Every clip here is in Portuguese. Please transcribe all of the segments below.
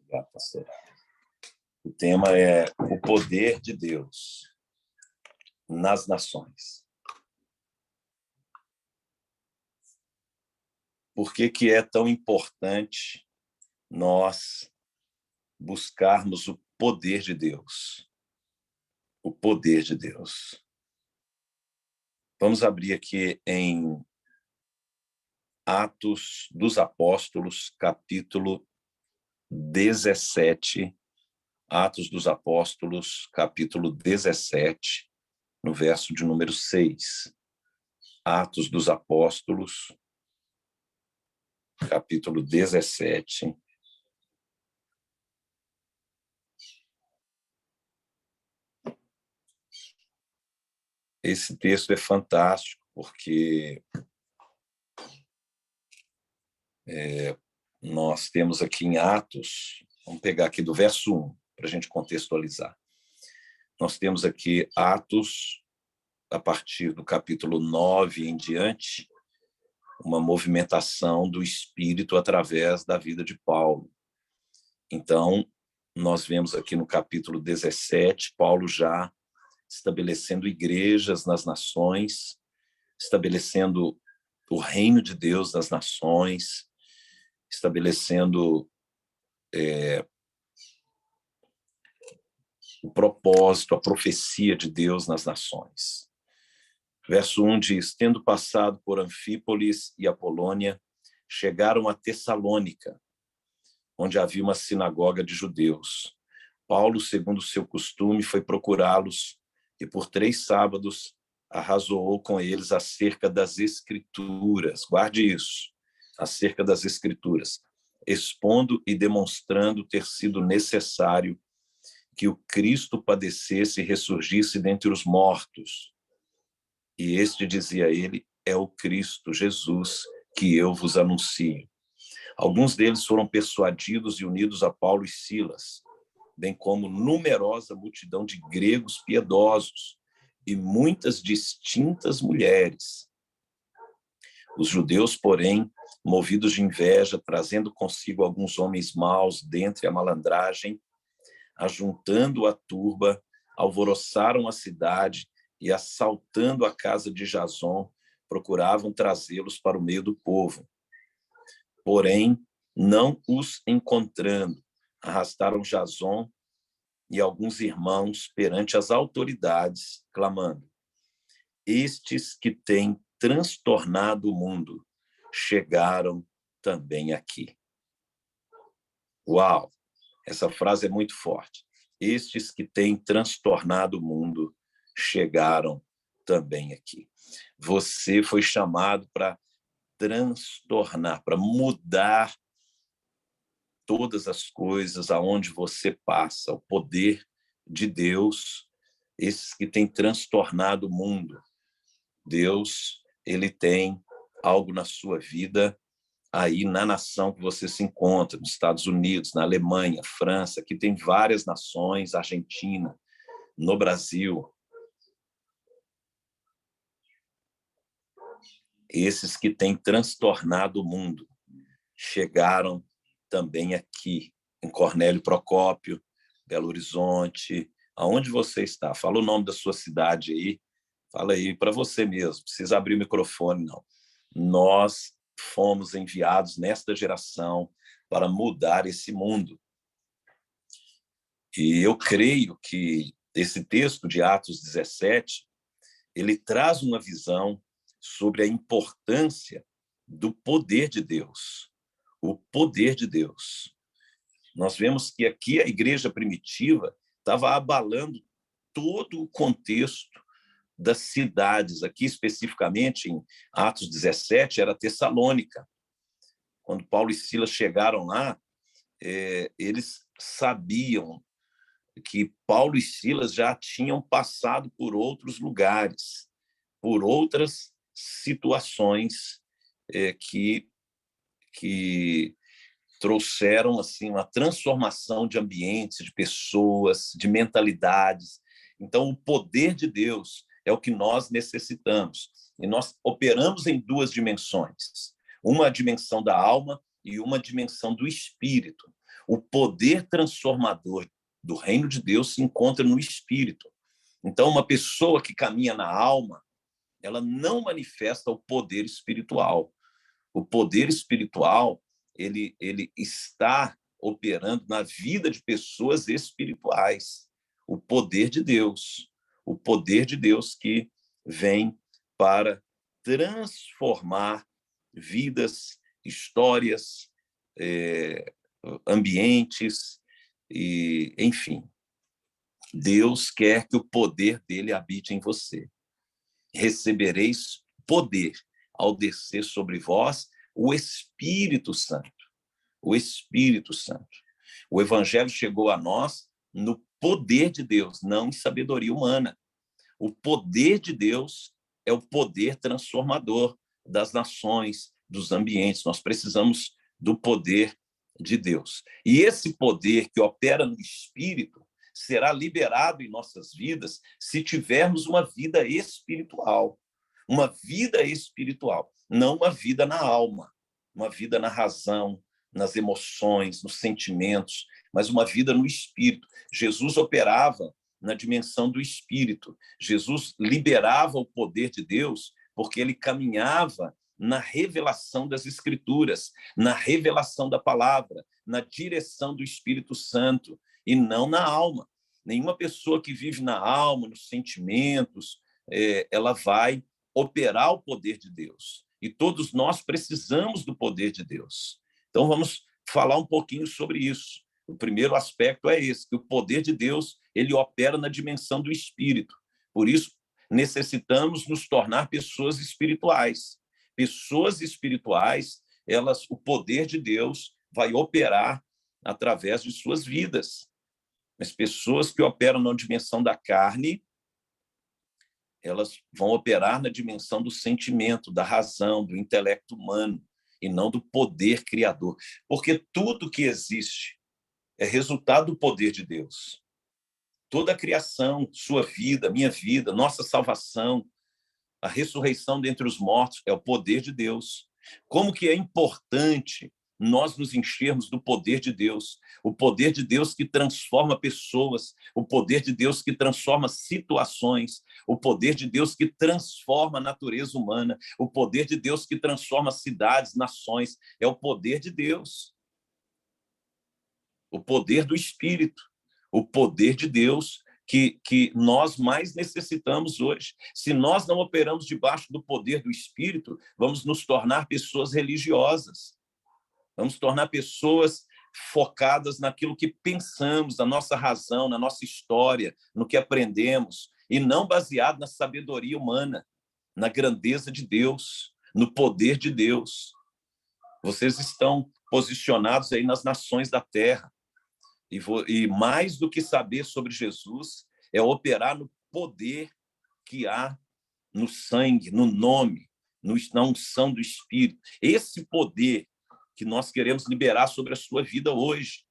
Obrigado, pastor. O tema é o poder de Deus nas nações. Por que que é tão importante nós buscarmos o poder de Deus? O poder de Deus. Vamos abrir aqui em Atos dos Apóstolos, capítulo 17. Atos dos Apóstolos, capítulo 17, no verso de número 6. Atos dos Apóstolos, capítulo 17. Esse texto é fantástico, porque nós temos aqui em Atos, vamos pegar aqui do verso 1, para a gente contextualizar. Nós temos aqui Atos, a partir do capítulo 9 em diante, uma movimentação do Espírito através da vida de Paulo. Então, nós vemos aqui no capítulo 17, Paulo já estabelecendo igrejas nas nações, estabelecendo o reino de Deus nas nações, estabelecendo o propósito, a profecia de Deus nas nações. Verso 1 diz: tendo passado por Anfípolis e Apolônia, chegaram a Tessalônica, onde havia uma sinagoga de judeus. Paulo, segundo o seu costume, foi procurá-los e por 3 sábados arrazoou com eles acerca das Escrituras. Guarde isso, acerca das Escrituras, expondo e demonstrando ter sido necessário que o Cristo padecesse e ressurgisse dentre os mortos. E este, dizia ele, é o Cristo, Jesus, que eu vos anuncio. Alguns deles foram persuadidos e unidos a Paulo e Silas, bem como numerosa multidão de gregos piedosos e muitas distintas mulheres. Os judeus, porém, movidos de inveja, trazendo consigo alguns homens maus dentre a malandragem, ajuntando a turba, alvoroçaram a cidade e, assaltando a casa de Jason, procuravam trazê-los para o meio do povo. Porém, não os encontrando, arrastaram Jason e alguns irmãos perante as autoridades, clamando: estes que têm transtornado o mundo chegaram também aqui. Uau! Essa frase é muito forte. Estes que têm transtornado o mundo chegaram também aqui. Você foi chamado para transtornar, para mudar todas as coisas aonde você passa. O poder de Deus, esses que têm transtornado o mundo. Deus, ele tem algo na sua vida aí na nação que você se encontra, nos Estados Unidos, na Alemanha, França, que tem várias nações, Argentina, no Brasil. Esses que têm transtornado o mundo chegaram também aqui, em Cornélio Procópio, Belo Horizonte, aonde você está. Fala o nome da sua cidade aí, fala aí para você mesmo, precisa abrir o microfone, não. Nós fomos enviados nesta geração para mudar esse mundo. E eu creio que esse texto de Atos 17, ele traz uma visão sobre a importância do poder de Deus. O poder de Deus. Nós vemos que aqui a igreja primitiva estava abalando todo o contexto das cidades. Aqui, especificamente, em Atos 17, era Tessalônica. Quando Paulo e Silas chegaram lá, eles sabiam que Paulo e Silas já tinham passado por outros lugares, por outras situações que trouxeram assim uma transformação de ambientes, de pessoas, de mentalidades. Então, o poder de Deus é o que nós necessitamos. E nós operamos em 2 dimensões. Uma a dimensão da alma e uma dimensão do espírito. O poder transformador do reino de Deus se encontra no espírito. Então, uma pessoa que caminha na alma, ela não manifesta o poder espiritual. O poder espiritual, ele está operando na vida de pessoas espirituais. O poder de Deus que vem para transformar vidas, histórias, ambientes, e, enfim. Deus quer que o poder dele habite em você. Recebereis poder ao descer sobre vós o Espírito Santo. O Espírito Santo. O Evangelho chegou a nós no poder de Deus, não em sabedoria humana. O poder de Deus é o poder transformador das nações, dos ambientes. Nós precisamos do poder de Deus. E esse poder que opera no Espírito será liberado em nossas vidas se tivermos uma vida espiritual. Uma vida espiritual, não uma vida na alma, uma vida na razão, nas emoções, nos sentimentos, mas uma vida no Espírito. Jesus operava na dimensão do Espírito. Jesus liberava o poder de Deus porque ele caminhava na revelação das Escrituras, na revelação da palavra, na direção do Espírito Santo, e não na alma. Nenhuma pessoa que vive na alma, nos sentimentos, ela vai operar o poder de Deus. E todos nós precisamos do poder de Deus. Então, vamos falar um pouquinho sobre isso. O primeiro aspecto é esse, que o poder de Deus ele opera na dimensão do Espírito. Por isso, necessitamos nos tornar pessoas espirituais. Pessoas espirituais, o poder de Deus vai operar através de suas vidas. Mas pessoas que operam na dimensão da carne, elas vão operar na dimensão do sentimento, da razão, do intelecto humano, e não do poder criador. Porque tudo que existe é resultado do poder de Deus. Toda a criação, sua vida, minha vida, nossa salvação, a ressurreição dentre os mortos é o poder de Deus. Como que é importante nós nos enchermos do poder de Deus, o poder de Deus que transforma pessoas, o poder de Deus que transforma situações, o poder de Deus que transforma a natureza humana, o poder de Deus que transforma cidades, nações, é o poder de Deus. O poder do Espírito, o poder de Deus que nós mais necessitamos hoje. Se nós não operamos debaixo do poder do Espírito, vamos nos tornar pessoas religiosas. Vamos tornar pessoas focadas naquilo que pensamos, na nossa razão, na nossa história, no que aprendemos, e não baseado na sabedoria humana, na grandeza de Deus, no poder de Deus. Vocês estão posicionados aí nas nações da terra. E mais do que saber sobre Jesus, é operar no poder que há no sangue, no nome, na unção do Espírito. Esse poder que nós queremos liberar sobre a sua vida hoje.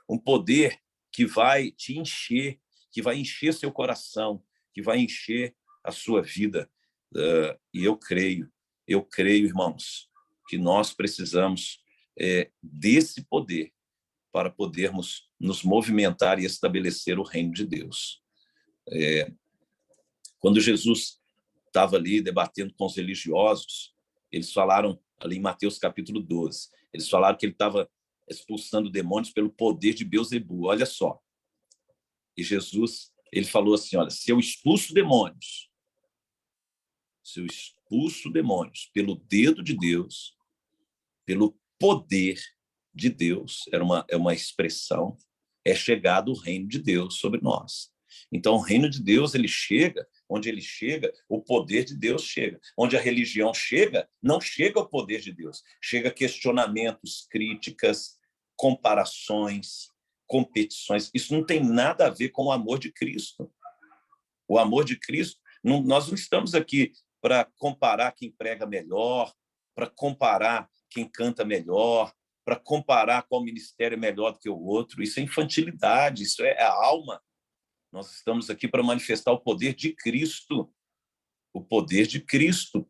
Um poder que vai te encher, que vai encher seu coração, que vai encher a sua vida. E eu creio, irmãos, que nós precisamos desse poder para podermos nos movimentar e estabelecer o reino de Deus. Quando Jesus estava ali debatendo com os religiosos, eles falaram, ali em Mateus capítulo 12, eles falaram que ele estava expulsando demônios pelo poder de Beelzebu, olha só. E Jesus, ele falou assim, olha, se eu expulso demônios pelo dedo de Deus, pelo poder de Deus, é uma expressão, é chegado o reino de Deus sobre nós. Então, o reino de Deus, ele chega, onde ele chega, o poder de Deus chega. Onde a religião chega, não chega o poder de Deus. Chega questionamentos, críticas, comparações, competições. Isso não tem nada a ver com o amor de Cristo. O amor de Cristo, nós não estamos aqui para comparar quem prega melhor, para comparar quem canta melhor, para comparar qual ministério é melhor do que o outro. Isso é infantilidade, isso é a alma. Nós estamos aqui para manifestar o poder de Cristo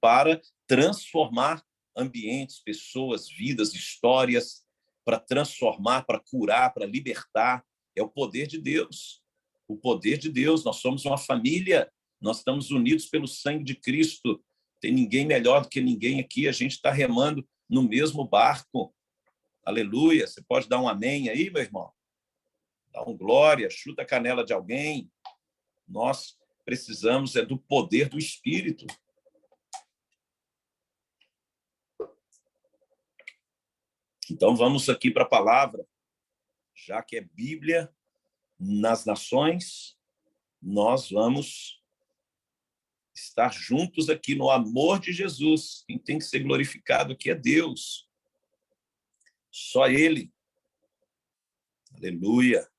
para transformar ambientes, pessoas, vidas, histórias, para transformar, para curar, para libertar. É o poder de Deus. O poder de Deus. Nós somos uma família, nós estamos unidos pelo sangue de Cristo. Tem ninguém melhor do que ninguém aqui. A gente está remando no mesmo barco. Aleluia. Você pode dar um amém aí, meu irmão? Dá um glória, chuta a canela de alguém. Nós precisamos do poder do Espírito. Então, vamos aqui para a palavra. Já que é Bíblia nas nações, nós vamos estar juntos aqui no amor de Jesus. Quem tem que ser glorificado aqui é Deus. Só Ele. Aleluia.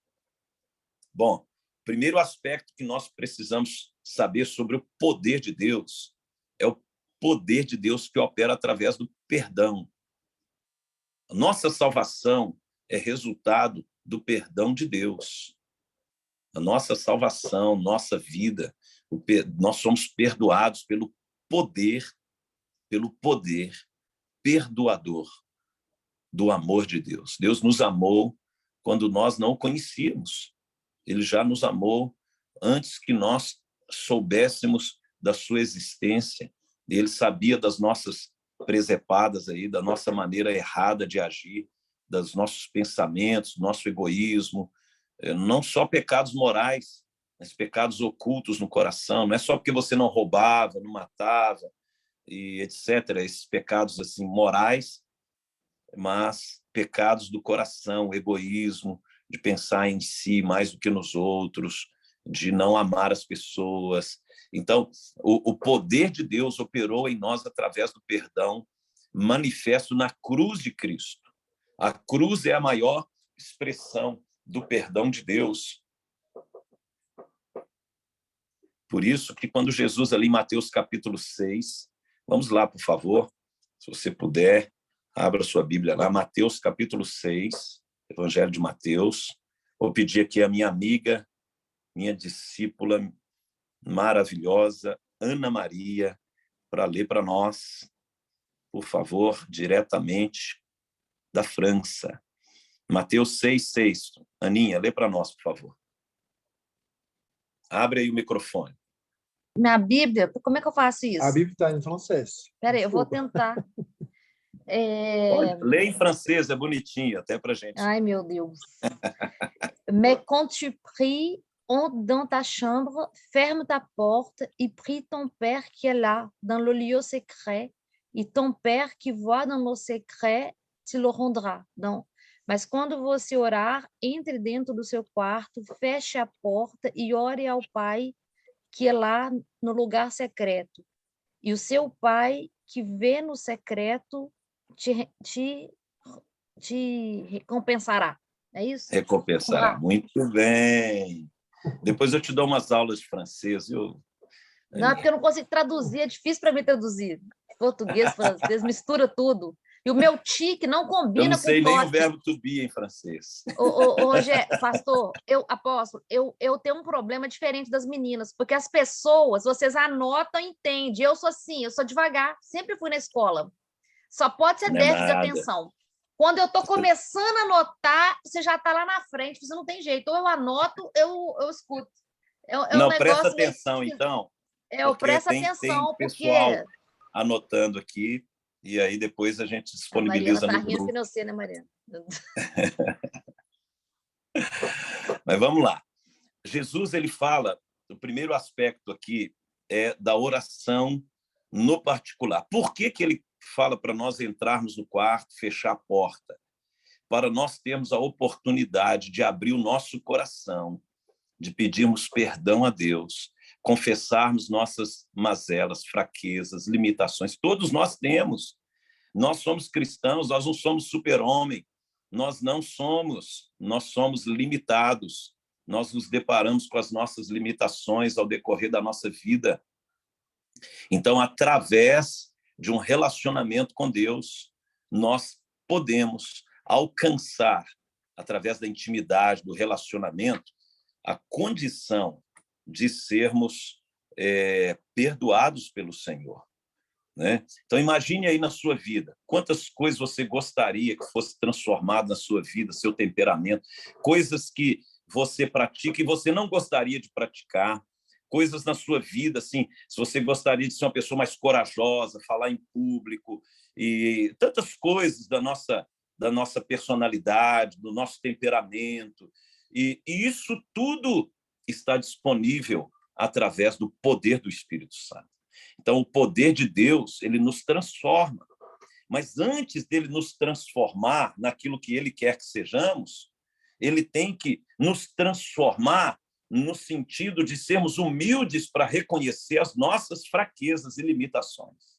Bom, primeiro aspecto que nós precisamos saber sobre o poder de Deus é o poder de Deus que opera através do perdão. A nossa salvação é resultado do perdão de Deus. A nossa salvação, nossa vida, nós somos perdoados pelo poder perdoador do amor de Deus. Deus nos amou quando nós não o conhecíamos. Ele já nos amou antes que nós soubéssemos da sua existência. Ele sabia das nossas presepadas aí, da nossa maneira errada de agir, dos nossos pensamentos, nosso egoísmo, não só pecados morais, mas pecados ocultos no coração. Não é só porque você não roubava, não matava, e etc. Esses pecados assim morais, mas pecados do coração, egoísmo, de pensar em si mais do que nos outros, de não amar as pessoas. Então, o poder de Deus operou em nós através do perdão manifesto na cruz de Cristo. A cruz é a maior expressão do perdão de Deus. Por isso que quando Jesus ali em Mateus capítulo 6, vamos lá, por favor, se você puder, abra sua Bíblia lá, Mateus capítulo 6, Evangelho de Mateus. Vou pedir aqui a minha amiga, minha discípula maravilhosa, Ana Maria, para ler para nós, por favor, diretamente da França. Mateus 6:6. Aninha, lê para nós, por favor. Abre aí o microfone. Na Bíblia, como é que eu faço isso? A Bíblia está em francês. Espera aí, eu vou tentar. Lê em francês, é bonitinho, até para gente. Ai, meu Deus. Mais quand tu pries, entre dans ta chambre, ferme ta porte et prie ton Père qui est là, dans le lieu secret, e ton Père qui voit dans le secret te le rendra. Não. Mas quando você orar, entre dentro do seu quarto, feche a porta e ore ao Pai que é lá no lugar secreto. E o seu Pai que vê no secreto te recompensará. É isso? Recompensará. Muito bem. Depois eu te dou umas aulas de francês, viu? Não, porque eu não consigo traduzir, é difícil para mim traduzir. Português, francês, mistura tudo. E o meu tique não combina com o Eu não sei nem toque. o verbo to be em francês. Ô, Rogério, pastor, apóstolo, eu tenho um problema diferente das meninas, porque as pessoas, vocês anotam e entendem. Eu sou assim, eu sou devagar, sempre fui na escola. Só pode ser Não é déficit de nada. atenção. Quando eu estou começando a anotar, você já está lá na frente, você não tem jeito. Ou eu anoto, eu escuto. Não, um negócio presta atenção, então. Eu presto tem atenção, pessoal porque... anotando aqui, e aí depois a gente A disponibiliza Mariana tá no rindo grupo. que não sei, né, Mariana? Mas vamos lá. Jesus, ele fala, o primeiro aspecto aqui é da oração no particular. Por que ele fala para nós entrarmos no quarto, fechar a porta? Para nós termos a oportunidade de abrir o nosso coração, de pedirmos perdão a Deus, confessarmos nossas mazelas, fraquezas, limitações. Todos nós temos. Nós somos cristãos, nós não somos super-homem. Nós não somos, nós somos limitados. Nós nos deparamos com as nossas limitações ao decorrer da nossa vida. Então, através de um relacionamento com Deus, nós podemos alcançar, através da intimidade, do relacionamento, a condição de sermos perdoados pelo Senhor. né? Então, imagine aí na sua vida, quantas coisas você gostaria que fosse transformado na sua vida, seu temperamento, coisas que você pratica e você não gostaria de praticar, coisas na sua vida, assim, se você gostaria de ser uma pessoa mais corajosa, falar em público, e tantas coisas da nossa personalidade, do nosso temperamento, e isso tudo está disponível através do poder do Espírito Santo. Então, o poder de Deus, ele nos transforma. Mas antes dele nos transformar naquilo que ele quer que sejamos, ele tem que nos transformar no sentido de sermos humildes para reconhecer as nossas fraquezas e limitações.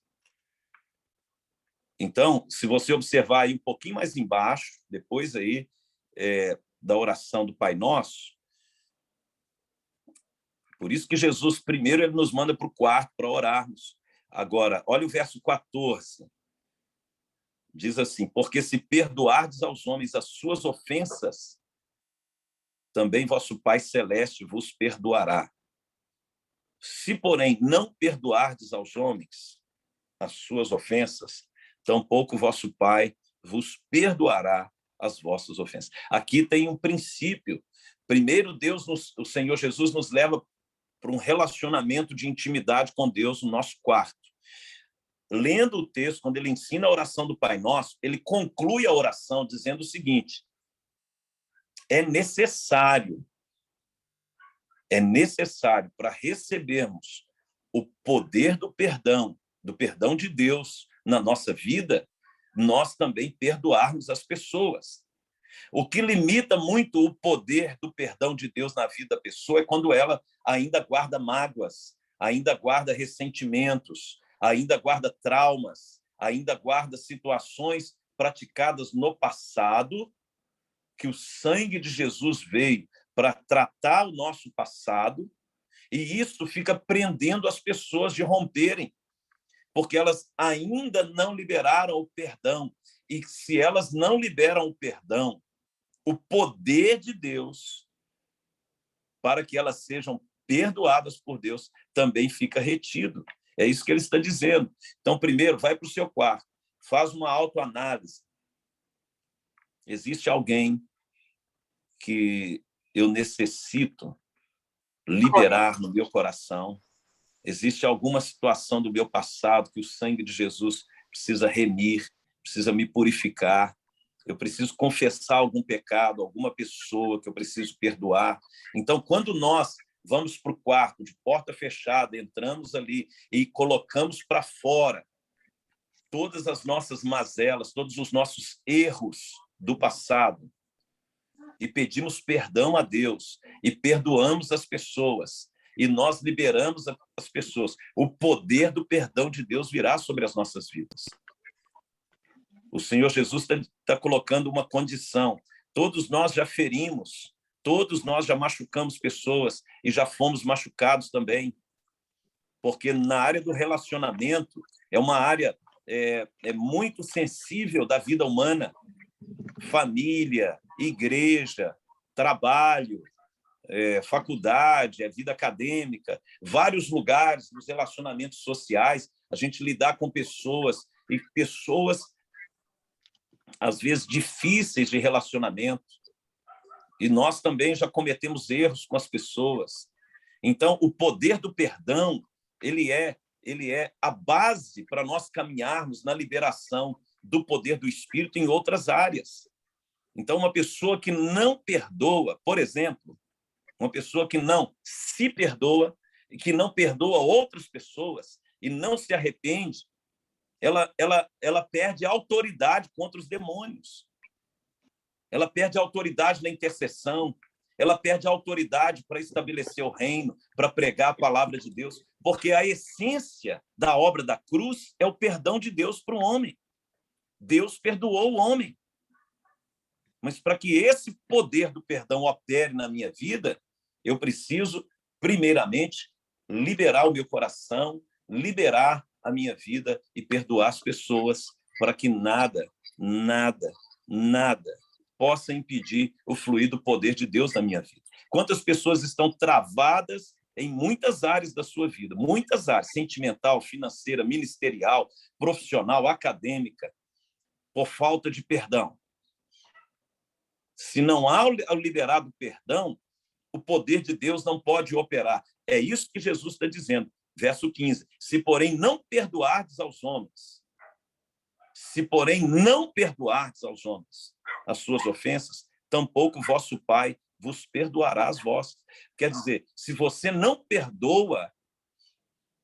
Então, se você observar aí um pouquinho mais embaixo, depois aí da oração do Pai Nosso, por isso que Jesus, primeiro, ele nos manda para o quarto para orarmos. Agora, olha o verso 14. Diz assim, porque se perdoardes aos homens as suas ofensas, também vosso Pai Celeste vos perdoará. Se, porém, não perdoardes aos homens as suas ofensas, tampouco vosso Pai vos perdoará as vossas ofensas. Aqui tem um princípio. Primeiro, o Senhor Jesus nos leva para um relacionamento de intimidade com Deus no nosso quarto. Lendo o texto, quando ele ensina a oração do Pai Nosso, ele conclui a oração dizendo o seguinte: é necessário para recebermos o poder do perdão de Deus na nossa vida, nós também perdoarmos as pessoas. O que limita muito o poder do perdão de Deus na vida da pessoa é quando ela ainda guarda mágoas, ainda guarda ressentimentos, ainda guarda traumas, ainda guarda situações praticadas no passado, que o sangue de Jesus veio para tratar o nosso passado, e isso fica prendendo as pessoas de romperem, porque elas ainda não liberaram o perdão. E se elas não liberam o perdão, o poder de Deus para que elas sejam perdoadas por Deus também fica retido. É isso que ele está dizendo. Então, primeiro, vai para o seu quarto, faz uma autoanálise. Existe alguém que eu necessito liberar no meu coração? Existe alguma situação do meu passado que o sangue de Jesus precisa remir, precisa me purificar? Eu preciso confessar algum pecado, alguma pessoa que eu preciso perdoar. Então, quando nós vamos para o quarto, de porta fechada, entramos ali e colocamos para fora todas as nossas mazelas, todos os nossos erros do passado, e pedimos perdão a Deus, e perdoamos as pessoas, e nós liberamos as pessoas, o poder do perdão de Deus virá sobre as nossas vidas. O Senhor Jesus está colocando uma condição. Todos nós já ferimos, todos nós já machucamos pessoas e já fomos machucados também. Porque na área do relacionamento é uma área muito sensível da vida humana. Família, igreja, trabalho, faculdade, vida acadêmica, vários lugares nos relacionamentos sociais, a gente lidar com pessoas, e pessoas às vezes difíceis de relacionamento, e nós também já cometemos erros com as pessoas. Então, o poder do perdão, ele é a base para nós caminharmos na liberação do poder do Espírito em outras áreas. Então, uma pessoa que não perdoa, por exemplo, uma pessoa que não se perdoa, que não perdoa outras pessoas e não se arrepende, ela perde a autoridade contra os demônios. Ela perde a autoridade na intercessão, ela perde a autoridade para estabelecer o reino, para pregar a palavra de Deus, porque a essência da obra da cruz é o perdão de Deus para o homem. Deus perdoou o homem. Mas para que esse poder do perdão opere na minha vida, eu preciso, primeiramente, liberar o meu coração, liberar a minha vida e perdoar as pessoas, para que nada possa impedir o fluir do poder de Deus na minha vida. Quantas pessoas estão travadas em muitas áreas da sua vida, muitas áreas, sentimental, financeira, ministerial, profissional, acadêmica, por falta de perdão. Se não há o liberado perdão, o poder de Deus não pode operar. É isso que Jesus está dizendo. Verso 15. Se, porém, não perdoardes aos homens, se, porém, não perdoardes aos homens as suas ofensas, tampouco vosso Pai vos perdoará as vossas. Quer dizer, se você não perdoa,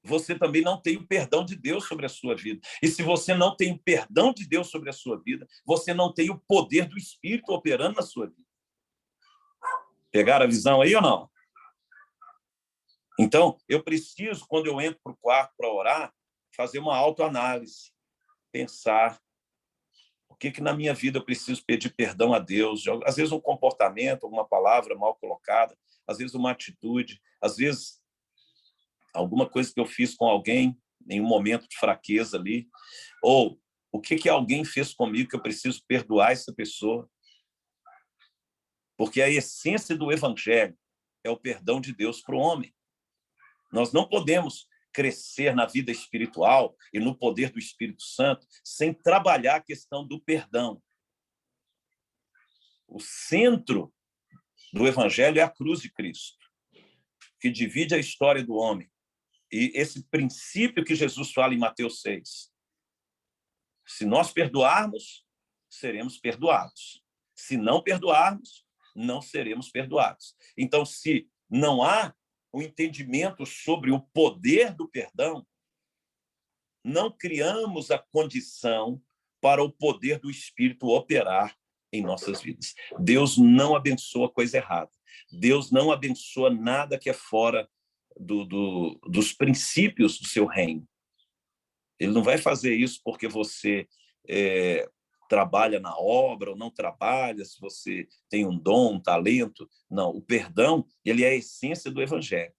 você também não tem o perdão de Deus sobre a sua vida. E se você não tem o perdão de Deus sobre a sua vida, você não tem o poder do Espírito operando na sua vida. Pegaram a visão aí ou não? Então, eu preciso, quando eu entro para o quarto para orar, fazer uma autoanálise, pensar o que na minha vida eu preciso pedir perdão a Deus. Às vezes um comportamento, alguma palavra mal colocada, às vezes uma atitude, às vezes alguma coisa que eu fiz com alguém em um momento de fraqueza ali, ou o que alguém fez comigo que eu preciso perdoar essa pessoa. Porque a essência do evangelho é o perdão de Deus para o homem. Nós não podemos crescer na vida espiritual e no poder do Espírito Santo sem trabalhar a questão do perdão. O centro do evangelho é a cruz de Cristo, que divide a história do homem. E esse princípio que Jesus fala em Mateus 6. Se nós perdoarmos, seremos perdoados. Se não perdoarmos, não seremos perdoados. Então, se não há o entendimento sobre o poder do perdão, não criamos a condição para o poder do Espírito operar em nossas vidas. Deus não abençoa coisa errada. Deus não abençoa nada que é fora dos princípios do seu reino. Ele não vai fazer isso porque você trabalha na obra ou não trabalha, se você tem um dom, um talento. Não, o perdão, ele é a essência do evangelho.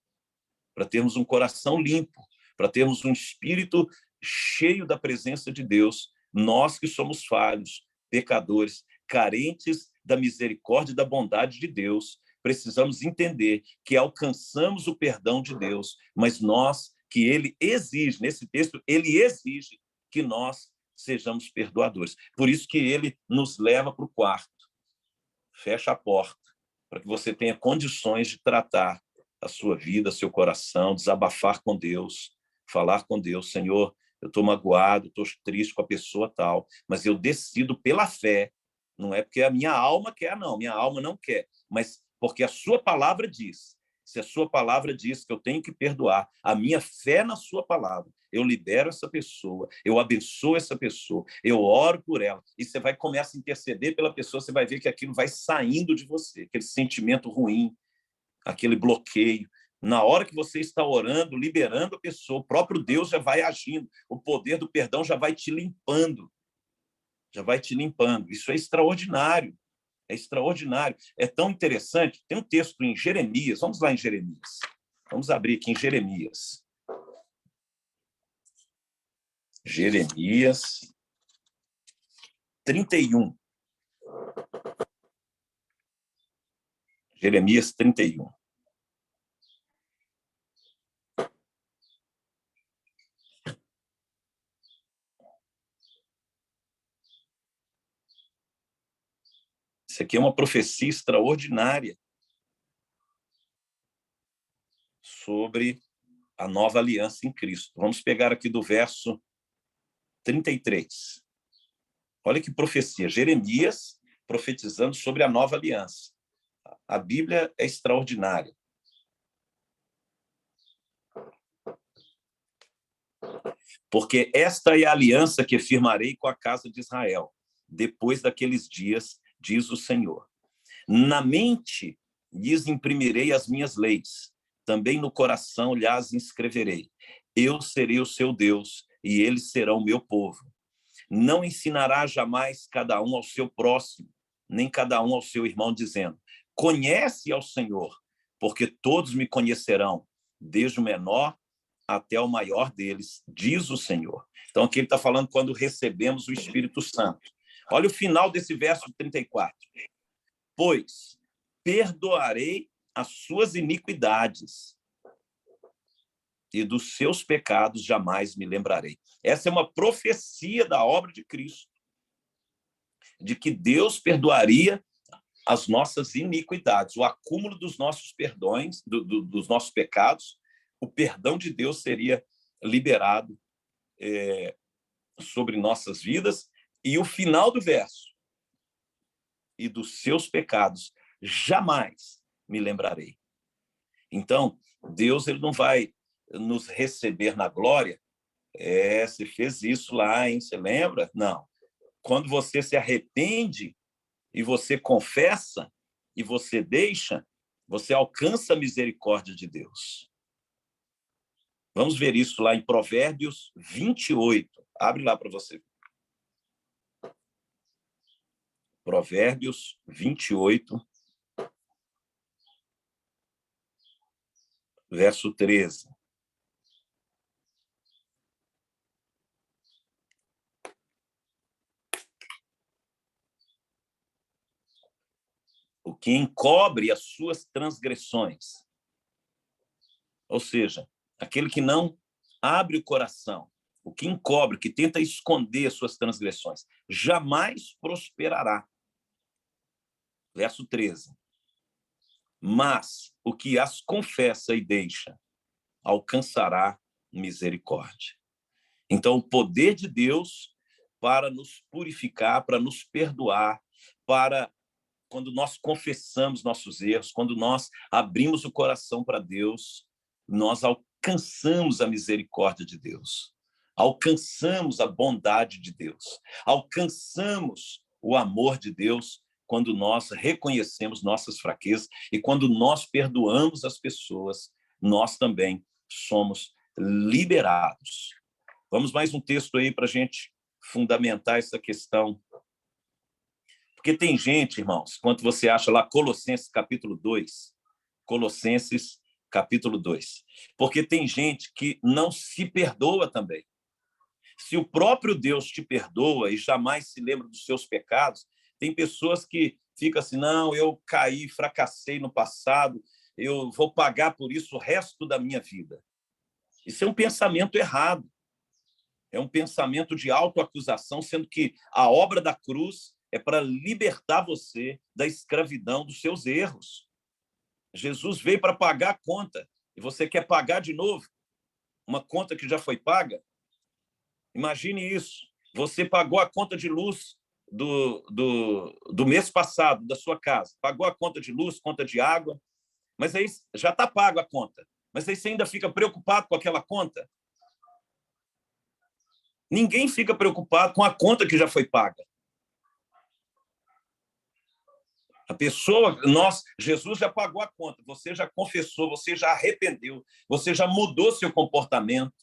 Para termos um coração limpo, para termos um espírito cheio da presença de Deus, nós que somos falhos, pecadores, carentes da misericórdia e da bondade de Deus, precisamos entender que alcançamos o perdão de Deus, mas nós, que ele exige, nesse texto, ele exige que nós sejamos perdoadores. Por isso que ele nos leva para o quarto, fecha a porta, para que você tenha condições de tratar a sua vida, seu coração, desabafar com Deus, falar com Deus: Senhor, eu estou magoado, estou triste com a pessoa tal, mas eu decido pela fé, não é porque a minha alma quer, não, minha alma não quer, mas porque a sua palavra diz. Se a sua palavra diz que eu tenho que perdoar, a minha fé na sua palavra, eu libero essa pessoa, eu abençoo essa pessoa, eu oro por ela, e você vai começar a interceder pela pessoa, você vai ver que aquilo vai saindo de você, aquele sentimento ruim, aquele bloqueio. Na hora que você está orando, liberando a pessoa, o próprio Deus já vai agindo, o poder do perdão já vai te limpando, já vai te limpando. Isso é extraordinário. É extraordinário. É tão interessante. Tem um texto em Jeremias. Vamos lá em Jeremias. Vamos abrir aqui em Jeremias. Jeremias 31. Jeremias 31. Isso aqui é uma profecia extraordinária sobre a nova aliança em Cristo. Vamos pegar aqui do verso 33. Olha que profecia. Jeremias profetizando sobre a nova aliança. A Bíblia é extraordinária. Porque esta é a aliança que firmarei com a casa de Israel, depois daqueles dias, diz o Senhor. Na mente lhes imprimirei as minhas leis, também no coração lhes inscreverei. Eu serei o seu Deus, e eles serão o meu povo. Não ensinará jamais cada um ao seu próximo, nem cada um ao seu irmão, dizendo: conhece ao Senhor, porque todos me conhecerão, desde o menor até o maior deles, diz o Senhor. Então, aqui ele está falando quando recebemos o Espírito Santo. Olha o final desse verso 34. Pois perdoarei as suas iniquidades e dos seus pecados jamais me lembrarei. Essa é uma profecia da obra de Cristo, de que Deus perdoaria as nossas iniquidades, o acúmulo dos nossos perdões, dos nossos pecados, o perdão de Deus seria liberado sobre nossas vidas. E o final do verso: e dos seus pecados jamais me lembrarei. Então, Deus ele não vai nos receber na glória. Você fez isso lá, hein? Você lembra? Não. Quando você se arrepende e você confessa e você deixa, você alcança a misericórdia de Deus. Vamos ver isso lá em Provérbios 28. Abre lá para você. Provérbios 28, verso 13. O que encobre as suas transgressões, ou seja, aquele que não abre o coração, o que encobre, que tenta esconder as suas transgressões, jamais prosperará. Verso 13. Mas o que as confessa e deixa, alcançará misericórdia. Então, o poder de Deus para nos purificar, para nos perdoar, para quando nós confessamos nossos erros, quando nós abrimos o coração para Deus, nós alcançamos a misericórdia de Deus, alcançamos a bondade de Deus, alcançamos o amor de Deus quando nós reconhecemos nossas fraquezas e quando nós perdoamos as pessoas, nós também somos liberados. Vamos mais um texto aí para a gente fundamentar essa questão. Porque tem gente, irmãos, quando você acha lá Colossenses capítulo 2, Colossenses capítulo 2, porque tem gente que não se perdoa também. Se o próprio Deus te perdoa e jamais se lembra dos seus pecados, tem pessoas que ficam assim, não, eu caí, fracassei no passado, eu vou pagar por isso o resto da minha vida. Isso é um pensamento errado. É um pensamento de autoacusação, sendo que a obra da cruz é para libertar você da escravidão dos seus erros. Jesus veio para pagar a conta, e você quer pagar de novo uma conta que já foi paga? Imagine isso. Você pagou a conta de luz do mês passado, da sua casa. Pagou a conta de luz, conta de água, mas aí já está pago a conta. Mas aí você ainda fica preocupado com aquela conta? Ninguém fica preocupado com a conta que já foi paga. A pessoa, Jesus já pagou a conta, você já confessou, você já arrependeu, você já mudou seu comportamento,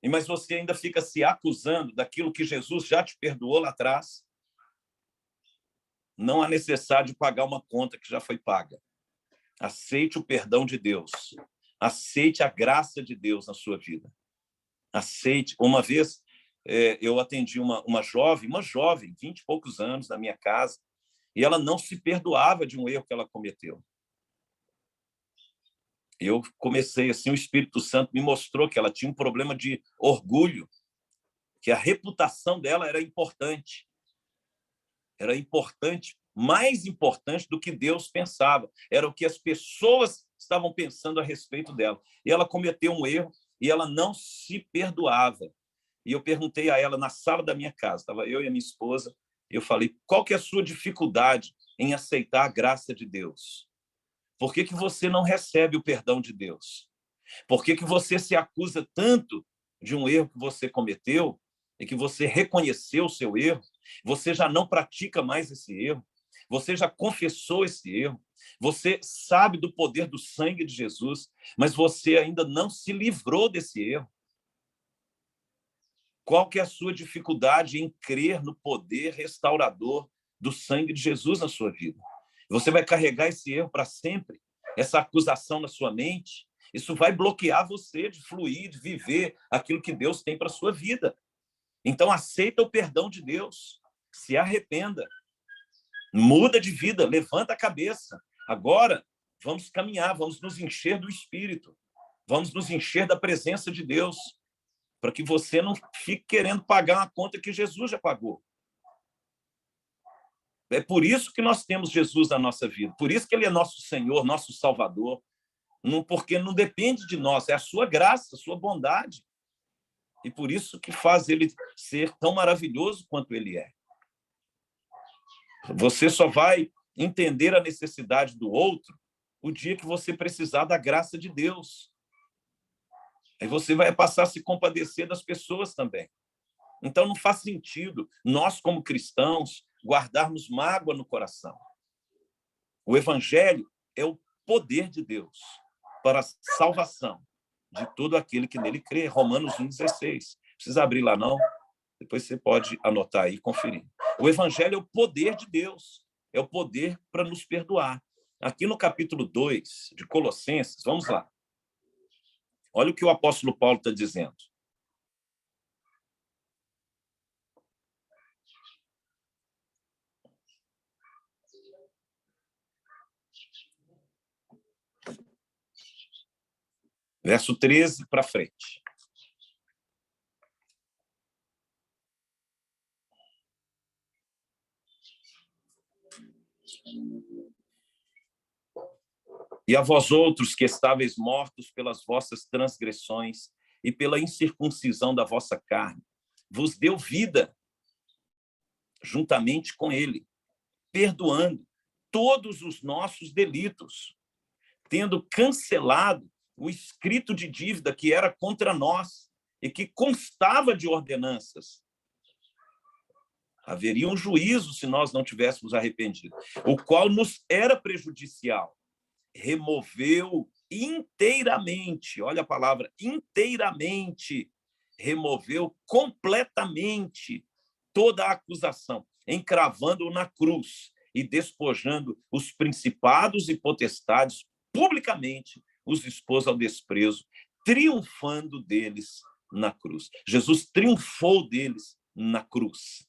mas você ainda fica se acusando daquilo que Jesus já te perdoou lá atrás. Não há necessidade de pagar uma conta que já foi paga. Aceite o perdão de Deus. Aceite a graça de Deus na sua vida. Aceite. Uma vez eu atendi uma jovem, 20 e poucos anos, na minha casa, e ela não se perdoava de um erro que ela cometeu. Eu comecei assim, o Espírito Santo me mostrou que ela tinha um problema de orgulho, que a reputação dela era importante. Era importante, mais importante do que Deus pensava. Era o que as pessoas estavam pensando a respeito dela. E ela cometeu um erro e ela não se perdoava. E eu perguntei a ela na sala da minha casa, estava eu e a minha esposa, eu falei, qual que é a sua dificuldade em aceitar a graça de Deus? Por que que você não recebe o perdão de Deus? Por que que você se acusa tanto de um erro que você cometeu e que você reconheceu o seu erro? Você já não pratica mais esse erro? Você já confessou esse erro? Você sabe do poder do sangue de Jesus, mas você ainda não se livrou desse erro? Qual que é a sua dificuldade em crer no poder restaurador do sangue de Jesus na sua vida? Você vai carregar esse erro para sempre, essa acusação na sua mente. Isso vai bloquear você de fluir, de viver aquilo que Deus tem para a sua vida. Então, aceita o perdão de Deus, se arrependa, muda de vida, levanta a cabeça. Agora, vamos caminhar, vamos nos encher do Espírito. Vamos nos encher da presença de Deus, para que você não fique querendo pagar uma conta que Jesus já pagou. É por isso que nós temos Jesus na nossa vida, por isso que ele é nosso Senhor, nosso Salvador, porque não depende de nós, é a sua graça, a sua bondade. E por isso que faz ele ser tão maravilhoso quanto ele é. Você só vai entender a necessidade do outro o dia que você precisar da graça de Deus. Aí você vai passar a se compadecer das pessoas também. Então não faz sentido nós, como cristãos, guardarmos mágoa no coração. O evangelho é o poder de Deus para a salvação de todo aquele que nele crê. Romanos 1,16. Não precisa abrir lá, não. Depois você pode anotar aí e conferir. O evangelho é o poder de Deus. É o poder para nos perdoar. Aqui no capítulo 2 de Colossenses, vamos lá. Olha o que o apóstolo Paulo está dizendo. Verso 13 para frente. E a vós outros que estáveis mortos pelas vossas transgressões e pela incircuncisão da vossa carne, vos deu vida juntamente com ele, perdoando todos os nossos delitos, tendo cancelado o escrito de dívida que era contra nós e que constava de ordenanças. Haveria um juízo se nós não tivéssemos arrependido, o qual nos era prejudicial. Removeu inteiramente, olha a palavra, inteiramente, removeu completamente toda a acusação, encravando-o na cruz e despojando os principados e potestades publicamente, os expôs ao desprezo, triunfando deles na cruz. Jesus triunfou deles na cruz.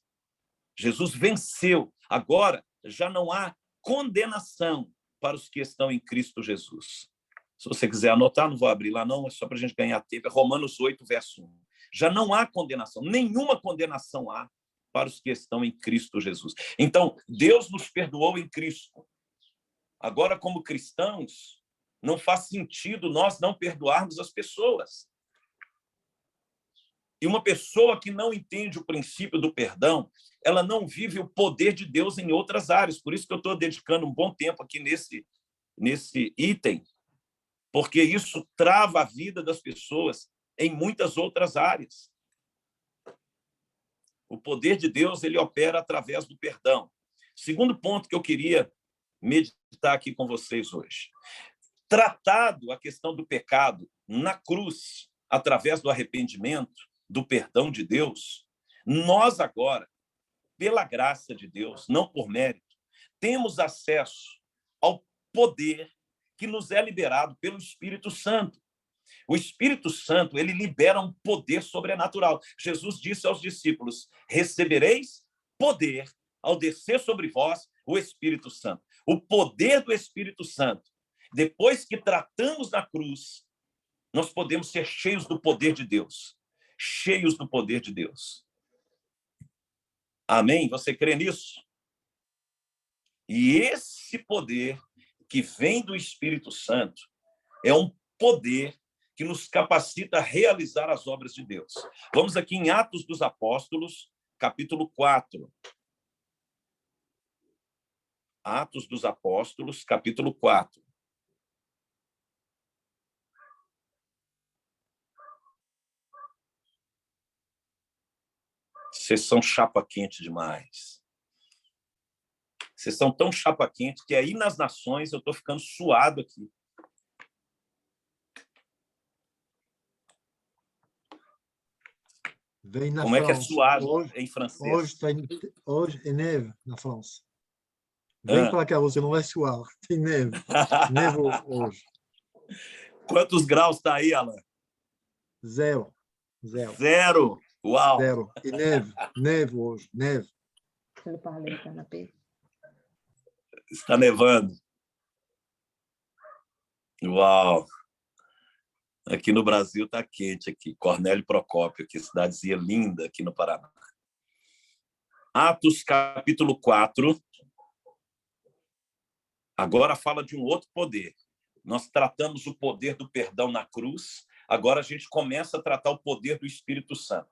Jesus venceu. Agora já não há condenação para os que estão em Cristo Jesus. Se você quiser anotar, não vou abrir lá não, é só para a gente ganhar tempo. É Romanos 8, verso 1. Já não há condenação, nenhuma condenação há para os que estão em Cristo Jesus. Então, Deus nos perdoou em Cristo. Agora, como cristãos, não faz sentido nós não perdoarmos as pessoas. E uma pessoa que não entende o princípio do perdão, ela não vive o poder de Deus em outras áreas. Por isso que eu estou dedicando um bom tempo aqui nesse item, porque isso trava a vida das pessoas em muitas outras áreas. O poder de Deus, ele opera através do perdão. Segundo ponto que eu queria meditar aqui com vocês hoje. Tratado a questão do pecado na cruz, através do arrependimento, do perdão de Deus, nós agora, pela graça de Deus, não por mérito, temos acesso ao poder que nos é liberado pelo Espírito Santo. O Espírito Santo, ele libera um poder sobrenatural. Jesus disse aos discípulos: recebereis poder ao descer sobre vós o Espírito Santo. O poder do Espírito Santo. Depois que tratamos na cruz, nós podemos ser cheios do poder de Deus. Cheios do poder de Deus. Amém? Você crê nisso? E esse poder que vem do Espírito Santo é um poder que nos capacita a realizar as obras de Deus. Vamos aqui em Atos dos Apóstolos, capítulo 4. Atos dos Apóstolos, capítulo 4. Vocês são chapa quente demais. Vocês são tão chapa quente que aí nas nações eu estou ficando suado aqui. Vem na Como França. É que é suado hoje, em francês? Hoje é neve na França. Vem para cá, você não vai suar. Tem neve. Neve hoje. Quantos graus está aí, Alan? Zero. Zero. Uau. Zero. E neve. Neve hoje. Neve. Está nevando. Uau. Aqui no Brasil está quente aqui. Cornélio Procópio, que cidadezinha linda aqui no Paraná. Atos capítulo 4. Agora fala de um outro poder. Nós tratamos o poder do perdão na cruz. Agora a gente começa a tratar o poder do Espírito Santo.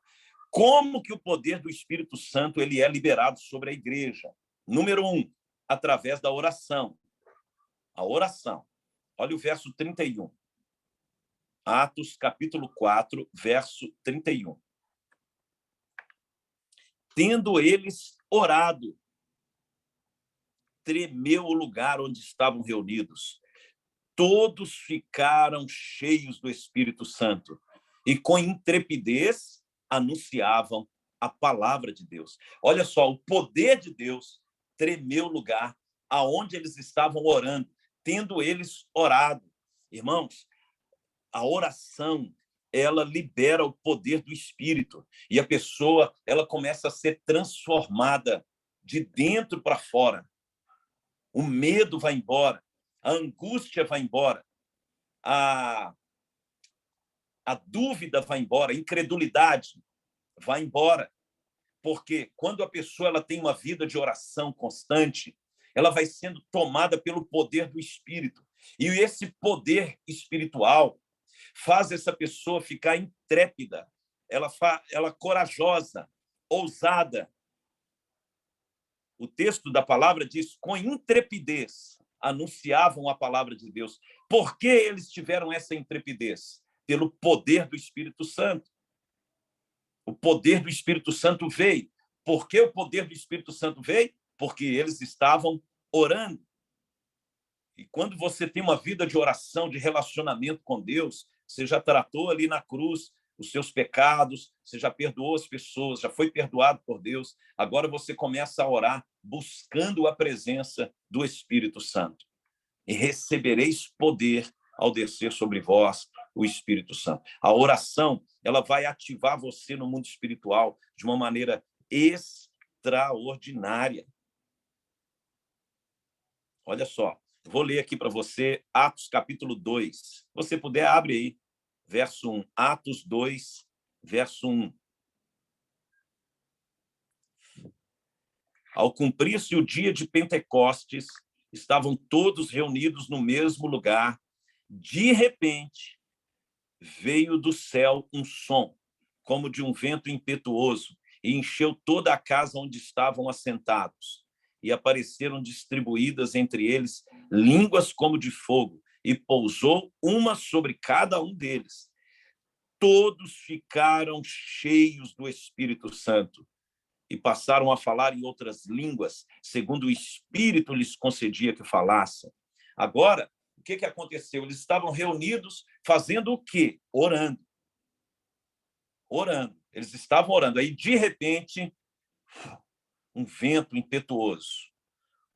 Como que o poder do Espírito Santo ele é liberado sobre a igreja? Número 1, através da oração. A oração. Olha o verso 31. Atos, capítulo 4, verso 31. Tendo eles orado, tremeu o lugar onde estavam reunidos. Todos ficaram cheios do Espírito Santo e com intrepidez anunciavam a palavra de Deus. Olha só, o poder de Deus tremeu o lugar aonde eles estavam orando, tendo eles orado. Irmãos, a oração, ela libera o poder do Espírito e a pessoa, ela começa a ser transformada de dentro para fora. O medo vai embora, a angústia vai embora, a dúvida vai embora, a incredulidade vai embora. Porque quando a pessoa ela tem uma vida de oração constante, ela vai sendo tomada pelo poder do Espírito. E esse poder espiritual faz essa pessoa ficar intrépida, ela corajosa, ousada. O texto da palavra diz, com intrepidez, anunciavam a palavra de Deus. Por que eles tiveram essa intrepidez? Pelo poder do Espírito Santo. O poder do Espírito Santo veio. Por que o poder do Espírito Santo veio? Porque eles estavam orando. E quando você tem uma vida de oração, de relacionamento com Deus, você já tratou ali na cruz os seus pecados, você já perdoou as pessoas, já foi perdoado por Deus. Agora você começa a orar buscando a presença do Espírito Santo. E recebereis poder ao descer sobre vós o Espírito Santo. A oração, ela vai ativar você no mundo espiritual de uma maneira extraordinária. Olha só, vou ler aqui para você Atos capítulo 2. Se você puder, abre aí, verso 1. Atos 2, verso 1. Ao cumprir-se o dia de Pentecostes, estavam todos reunidos no mesmo lugar. De repente, veio do céu um som, como de um vento impetuoso, e encheu toda a casa onde estavam assentados. E apareceram distribuídas entre eles línguas como de fogo, e pousou uma sobre cada um deles. Todos ficaram cheios do Espírito Santo e passaram a falar em outras línguas, segundo o Espírito lhes concedia que falassem. Agora, o que aconteceu? Eles estavam reunidos fazendo o quê? Orando. Orando. Eles estavam orando. Aí, de repente, um vento impetuoso.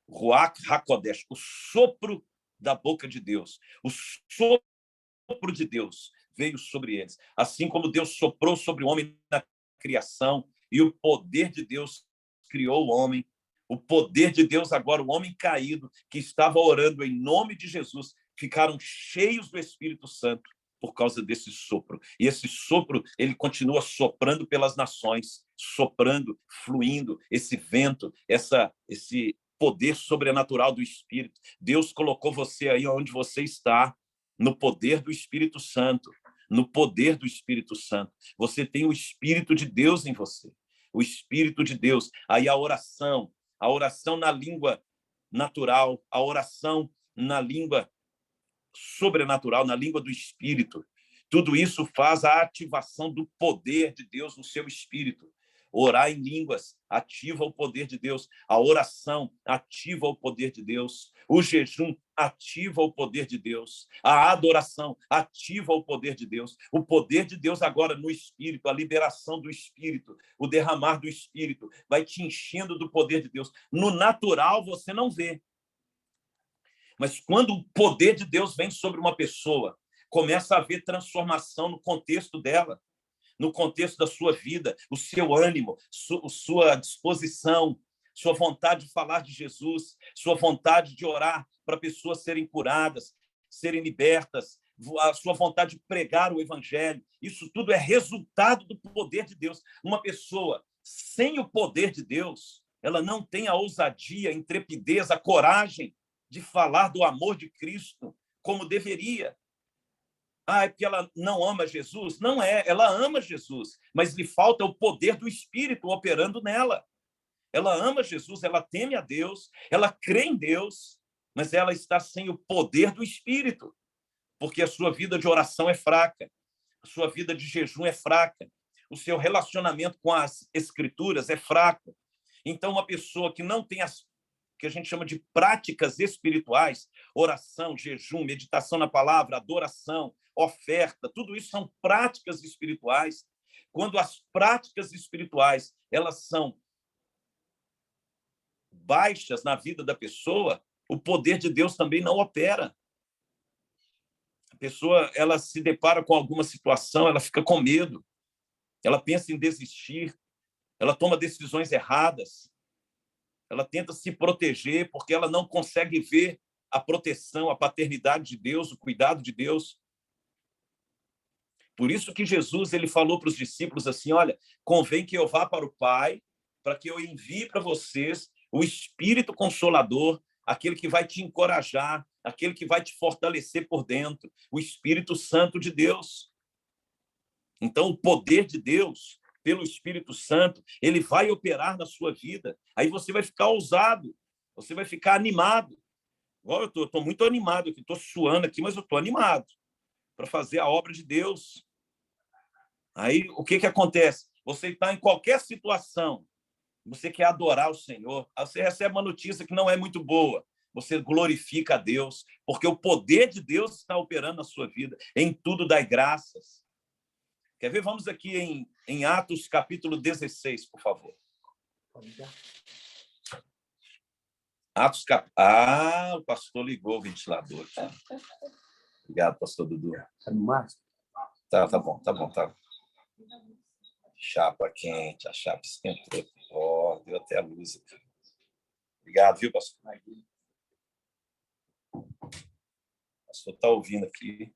Ruach HaKodesh, o sopro da boca de Deus. O sopro de Deus veio sobre eles. Assim como Deus soprou sobre o homem na criação e o poder de Deus criou o homem. O poder de Deus agora, o homem caído, que estava orando em nome de Jesus, ficaram cheios do Espírito Santo por causa desse sopro. E esse sopro, ele continua soprando pelas nações, soprando, fluindo, esse vento, esse poder sobrenatural do Espírito. Deus colocou você aí onde você está, no poder do Espírito Santo, no poder do Espírito Santo. Você tem o Espírito de Deus em você, o Espírito de Deus. Aí a oração na língua natural, a oração na língua sobrenatural, na língua do Espírito. Tudo isso faz a ativação do poder de Deus no seu espírito. Orar em línguas ativa o poder de Deus. A oração ativa o poder de Deus. O jejum ativa o poder de Deus. A adoração ativa o poder de Deus. O poder de Deus agora no Espírito, a liberação do Espírito, o derramar do Espírito, vai te enchendo do poder de Deus. No natural, você não vê. Mas quando o poder de Deus vem sobre uma pessoa, começa a haver transformação no contexto dela, no contexto da sua vida, o seu ânimo, sua disposição, sua vontade de falar de Jesus, sua vontade de orar para pessoas serem curadas, serem libertas, a sua vontade de pregar o evangelho. Isso tudo é resultado do poder de Deus. Uma pessoa sem o poder de Deus, ela não tem a ousadia, a intrepidez, a coragem de falar do amor de Cristo como deveria. É porque ela não ama Jesus? Não é, ela ama Jesus, mas lhe falta o poder do Espírito operando nela. Ela ama Jesus, ela teme a Deus, ela crê em Deus, mas ela está sem o poder do Espírito, porque a sua vida de oração é fraca, a sua vida de jejum é fraca, o seu relacionamento com as Escrituras é fraco. Então, uma pessoa que não tem as que a gente chama de práticas espirituais, oração, jejum, meditação na palavra, adoração, oferta, tudo isso são práticas espirituais. Quando as práticas espirituais elas são baixas na vida da pessoa, o poder de Deus também não opera. A pessoa ela se depara com alguma situação, ela fica com medo, ela pensa em desistir, ela toma decisões erradas, ela tenta se proteger porque ela não consegue ver a proteção, a paternidade de Deus, o cuidado de Deus. Por isso que Jesus ele falou para os discípulos assim, olha, convém que eu vá para o Pai, para que eu envie para vocês o Espírito Consolador, aquele que vai te encorajar, aquele que vai te fortalecer por dentro, o Espírito Santo de Deus. Então, o poder de Deus, pelo Espírito Santo, ele vai operar na sua vida. Aí você vai ficar ousado, você vai ficar animado. Igual eu estou muito animado aqui, estou suando aqui, mas eu estou animado para fazer a obra de Deus. Aí, o que acontece? Você está em qualquer situação, você quer adorar o Senhor, você recebe uma notícia que não é muito boa, você glorifica a Deus, porque o poder de Deus está operando na sua vida, em tudo dai graças. Quer ver? Vamos aqui em Atos, capítulo 16, por favor. Atos, o pastor ligou o ventilador. Obrigado, pastor Dudu. Tá no máximo? Tá bom. Chapa quente, a chapa esquentou. Deu até a luz aqui. Obrigado, viu, pastor? O pastor está ouvindo aqui.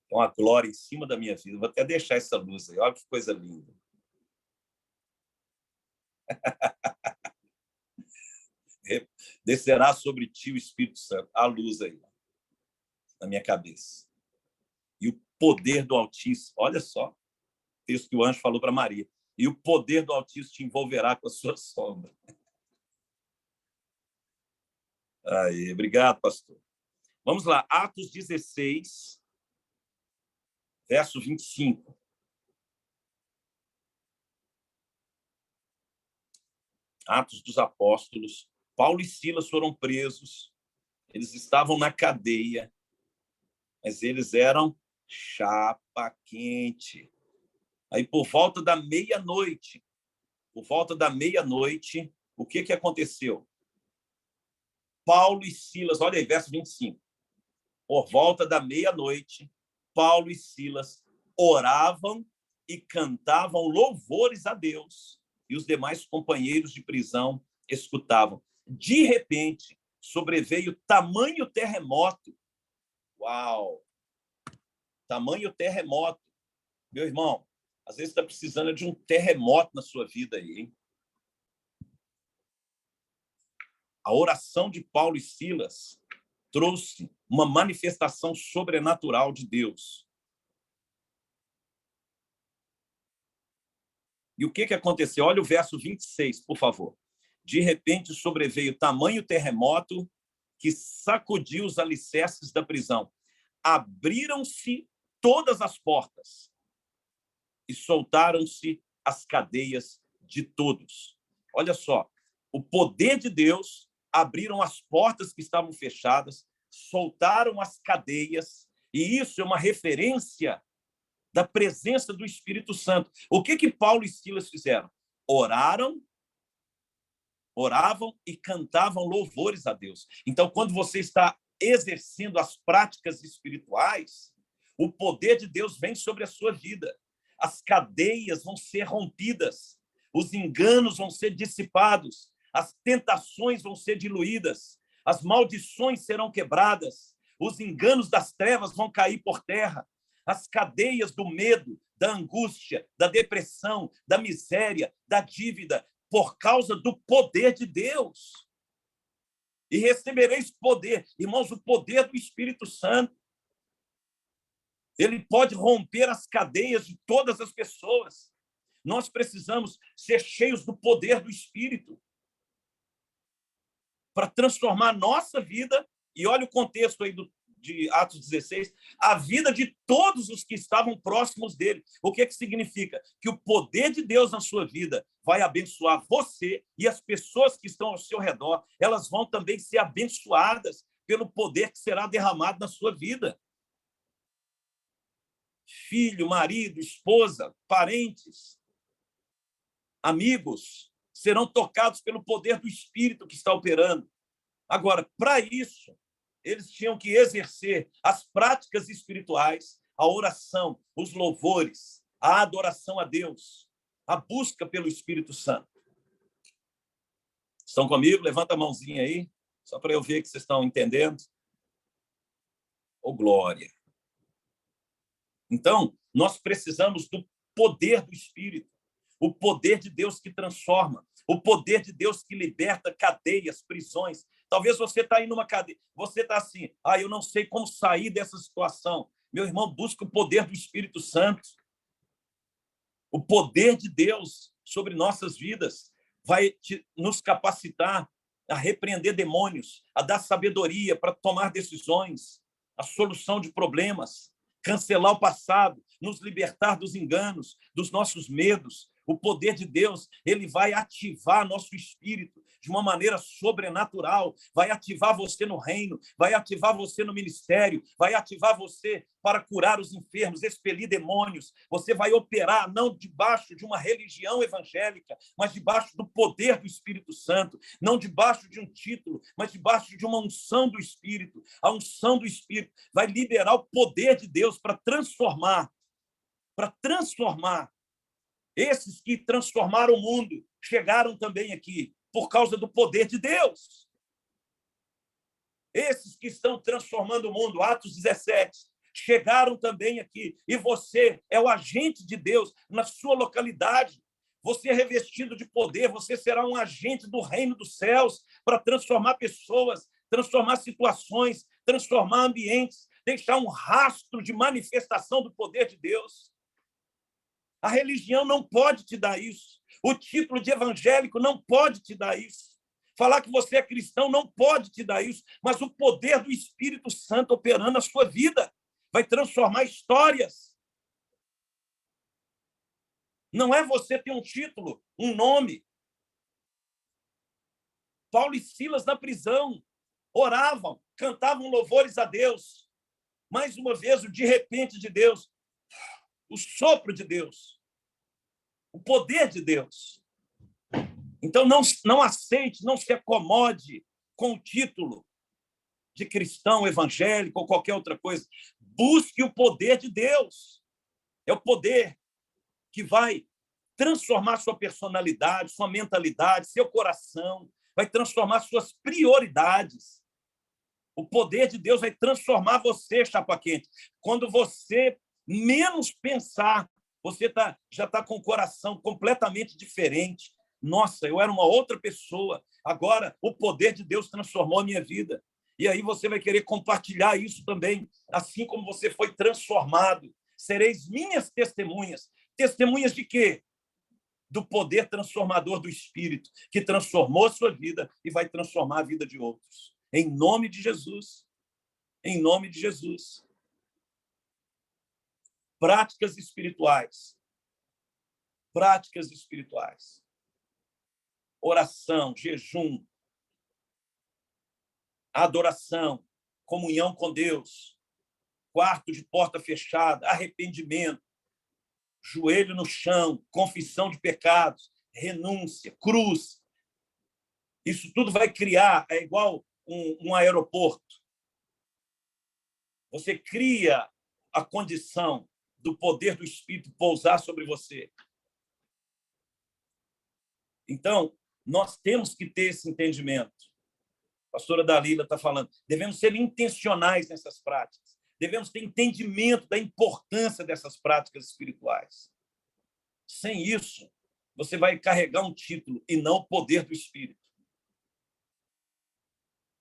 Tem uma glória em cima da minha vida. Vou até deixar essa luz aí. Olha que coisa linda. Descerá sobre ti o Espírito Santo. A luz aí, na minha cabeça. E o poder do Altíssimo. Olha só. O texto que o anjo falou para Maria. E o poder do Altíssimo te envolverá com a sua sombra. Aí, obrigado, pastor. Vamos lá. Atos 16, verso 25. Atos dos Apóstolos. Paulo e Silas foram presos. Eles estavam na cadeia, mas eles eram chapa quente. Aí, por volta da meia-noite, o que aconteceu? Paulo e Silas, olha aí, verso 25. Por volta da meia-noite, Paulo e Silas oravam e cantavam louvores a Deus, e os demais companheiros de prisão escutavam. De repente, sobreveio tamanho terremoto. Uau! Tamanho terremoto. Meu irmão, às vezes está precisando de um terremoto na sua vida aí, hein? A oração de Paulo e Silas trouxe uma manifestação sobrenatural de Deus. E o que aconteceu? Olha o verso 26, por favor. De repente sobreveio tamanho terremoto que sacudiu os alicerces da prisão. Abriram-se todas as portas e soltaram-se as cadeias de todos. Olha só, o poder de Deus abriram as portas que estavam fechadas, soltaram as cadeias, e isso é uma referência da presença do Espírito Santo. O que Paulo e Silas fizeram? Oravam e cantavam louvores a Deus. Então, quando você está exercendo as práticas espirituais, o poder de Deus vem sobre a sua vida. As cadeias vão ser rompidas, os enganos vão ser dissipados, as tentações vão ser diluídas, as maldições serão quebradas, os enganos das trevas vão cair por terra, as cadeias do medo, da angústia, da depressão, da miséria, da dívida, por causa do poder de Deus. E recebereis poder. Irmãos, o poder do Espírito Santo. Ele pode romper as cadeias de todas as pessoas. Nós precisamos ser cheios do poder do Espírito para transformar a nossa vida. E olha o contexto aí de Atos 16, a vida de todos os que estavam próximos dele. O que significa? Que o poder de Deus na sua vida vai abençoar você e as pessoas que estão ao seu redor. Elas vão também ser abençoadas pelo poder que será derramado na sua vida. Filho, marido, esposa, parentes, amigos serão tocados pelo poder do Espírito que está operando. Agora, para isso, eles tinham que exercer as práticas espirituais, a oração, os louvores, a adoração a Deus, a busca pelo Espírito Santo. Estão comigo? Levanta a mãozinha aí, só para eu ver que vocês estão entendendo. Oh, glória! Então, nós precisamos do poder do Espírito, o poder de Deus que transforma, o poder de Deus que liberta cadeias, prisões. Talvez você está aí numa cadeia, você está assim, eu não sei como sair dessa situação. Meu irmão, busca o poder do Espírito Santo. O poder de Deus sobre nossas vidas vai nos capacitar a repreender demônios, a dar sabedoria para tomar decisões, a solução de problemas, cancelar o passado, nos libertar dos enganos, dos nossos medos. O poder de Deus, ele vai ativar nosso espírito de uma maneira sobrenatural, vai ativar você no reino, vai ativar você no ministério, vai ativar você para curar os enfermos, expelir demônios. Você vai operar não debaixo de uma religião evangélica, mas debaixo do poder do Espírito Santo, não debaixo de um título, mas debaixo de uma unção do Espírito. A unção do Espírito vai liberar o poder de Deus para transformar. Esses que transformaram o mundo chegaram também aqui por causa do poder de Deus. Esses que estão transformando o mundo, Atos 17, chegaram também aqui. E você é o agente de Deus na sua localidade. Você é revestido de poder, você será um agente do reino dos céus para transformar pessoas, transformar situações, transformar ambientes, deixar um rastro de manifestação do poder de Deus. A religião não pode te dar isso. O título de evangélico não pode te dar isso. Falar que você é cristão não pode te dar isso. Mas o poder do Espírito Santo operando na sua vida vai transformar histórias. Não é você ter um título, um nome. Paulo e Silas na prisão oravam, cantavam louvores a Deus. Mais uma vez, o de repente de Deus, o sopro de Deus, o poder de Deus. Então, não aceite, não se acomode com o título de cristão, evangélico ou qualquer outra coisa. Busque o poder de Deus. É o poder que vai transformar sua personalidade, sua mentalidade, seu coração, vai transformar suas prioridades. O poder de Deus vai transformar você, chapa quente. Quando você menos pensar, você já está com o coração completamente diferente. Nossa, eu era uma outra pessoa. Agora, o poder de Deus transformou a minha vida. E aí você vai querer compartilhar isso também. Assim como você foi transformado. Sereis minhas testemunhas. Testemunhas de quê? Do poder transformador do Espírito, que transformou a sua vida e vai transformar a vida de outros. Em nome de Jesus. Em nome de Jesus. Práticas espirituais. Práticas espirituais. Oração, jejum, adoração, comunhão com Deus, quarto de porta fechada, arrependimento, joelho no chão, confissão de pecados, renúncia, cruz. Isso tudo vai criar, é igual um aeroporto. Você cria a condição do poder do Espírito pousar sobre você. Então, nós temos que ter esse entendimento. A pastora Dalila está falando. Devemos ser intencionais nessas práticas. Devemos ter entendimento da importância dessas práticas espirituais. Sem isso, você vai carregar um título e não o poder do Espírito.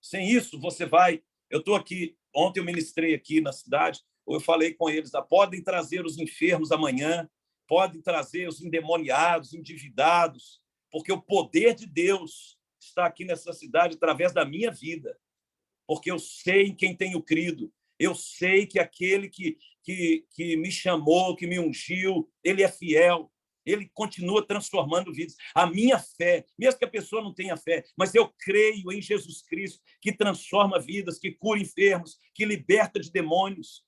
Sem isso, você vai... Eu estou aqui, ontem eu ministrei aqui na cidade, eu falei com eles, podem trazer os enfermos amanhã, podem trazer os endemoniados, endividados, porque o poder de Deus está aqui nessa cidade através da minha vida, porque eu sei em quem tenho crido, eu sei que aquele que me chamou, que me ungiu, ele é fiel, ele continua transformando vidas. A minha fé, mesmo que a pessoa não tenha fé, mas eu creio em Jesus Cristo, que transforma vidas, que cura enfermos, que liberta de demônios,